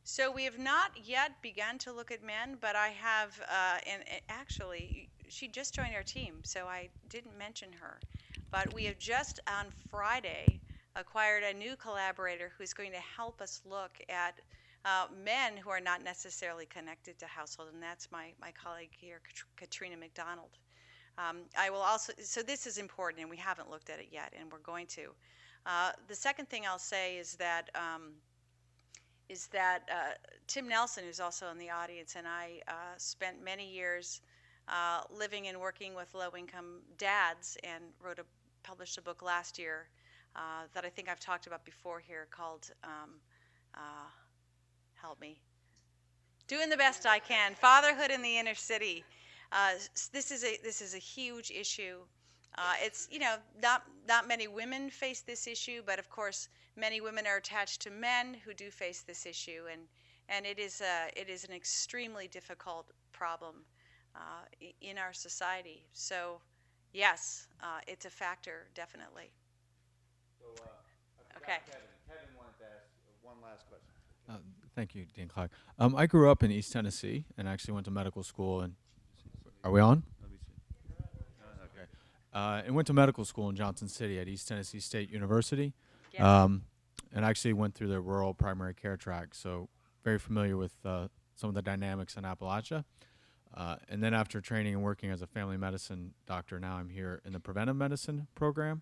So we have not yet begun to look at men, but I have, and actually, she just joined our team, so I didn't mention her. But we have just on Friday acquired a new collaborator who's going to help us look at men who are not necessarily connected to household, and that's my colleague here, Katrina McDonald. I will also, so this is important, and we haven't looked at it yet, and we're going to. The second thing I'll say is that Tim Nelson, who's also in the audience, and I spent many years living and working with low-income dads, and published a book last year that I think I've talked about before here called, help me, Doing the Best I Can, Fatherhood in the Inner City. This is a huge issue. It's, you know, not many women face this issue, but of course many women are attached to men who do face this issue, and it is an extremely difficult problem in our society. So yes, it's a factor, definitely. So, okay. Kevin wanted to ask one last question. Thank you, Dean Clark. I grew up in East Tennessee and actually went to medical school. And are we on? Okay. And went to medical school in Johnson City at East Tennessee State University, and actually went through the rural primary care track. So very familiar with some of the dynamics in Appalachia. And then after training and working as a family medicine doctor, now I'm here in the preventive medicine program.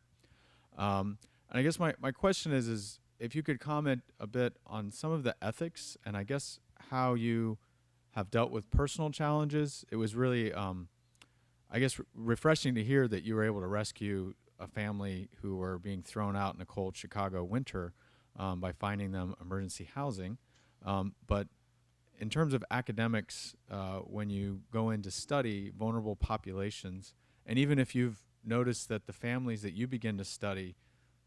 And I guess my question is if you could comment a bit on some of the ethics and I guess how you have dealt with personal challenges. It was really, I guess, refreshing to hear that you were able to rescue a family who were being thrown out in a cold Chicago winter by finding them emergency housing. But in terms of academics, when you go in to study vulnerable populations, and even if you've noticed that the families that you begin to study,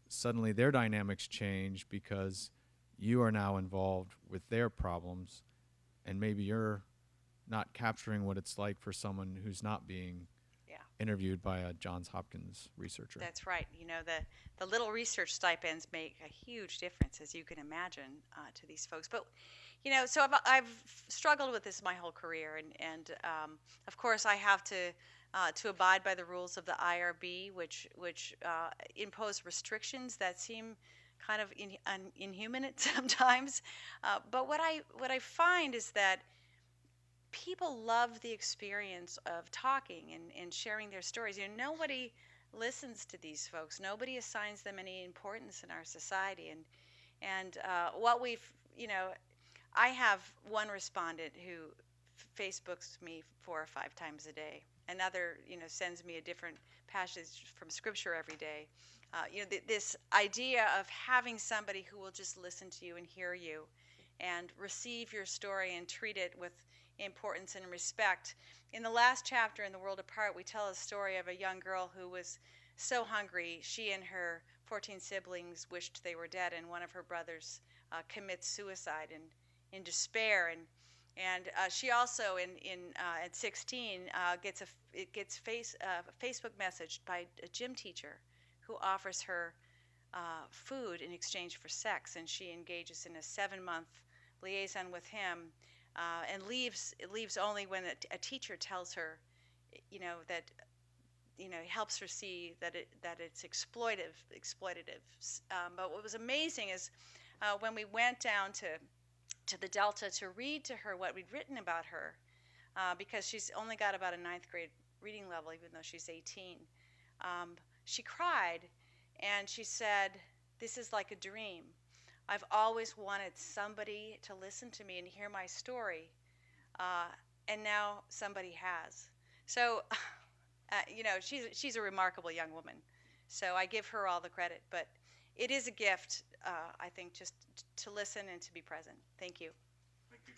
suddenly their dynamics change because you are now involved with their problems, and maybe you're not capturing what it's like for someone who's not being interviewed by a Johns Hopkins researcher. That's right. You know, the little research stipends make a huge difference, as you can imagine, to these folks. But, you know, so I've struggled with this my whole career, and of course I have to abide by the rules of the IRB, which impose restrictions that seem kind of inhuman at sometimes. But what I find is that people love the experience of talking and sharing their stories. You know, nobody listens to these folks. Nobody assigns them any importance in our society. And what we've, you know, I have one respondent who Facebooks me 4 or 5 times a day. Another, you know, sends me a different passage from Scripture every day. You know, this idea of having somebody who will just listen to you and hear you and receive your story and treat it with importance and respect. In the last chapter in The World Apart, we tell a story of a young girl who was so hungry, she and her 14 siblings wished they were dead, and one of her brothers commits suicide in despair. And she also, at 16, gets a Facebook message by a gym teacher who offers her food in exchange for sex, and she engages in a 7-month liaison with him, and leaves only when a teacher tells her, you know, that, you know, helps her see that it's exploitative. But what was amazing is when we went down to the Delta to read to her what we'd written about her, because she's only got about a 9th grade reading level, even though she's 18. She cried, and she said, "This is like a dream. I've always wanted somebody to listen to me and hear my story, and now somebody has." So, you know, she's a remarkable young woman. So I give her all the credit, but it is a gift, I think, just to listen and to be present. Thank you. Thank you.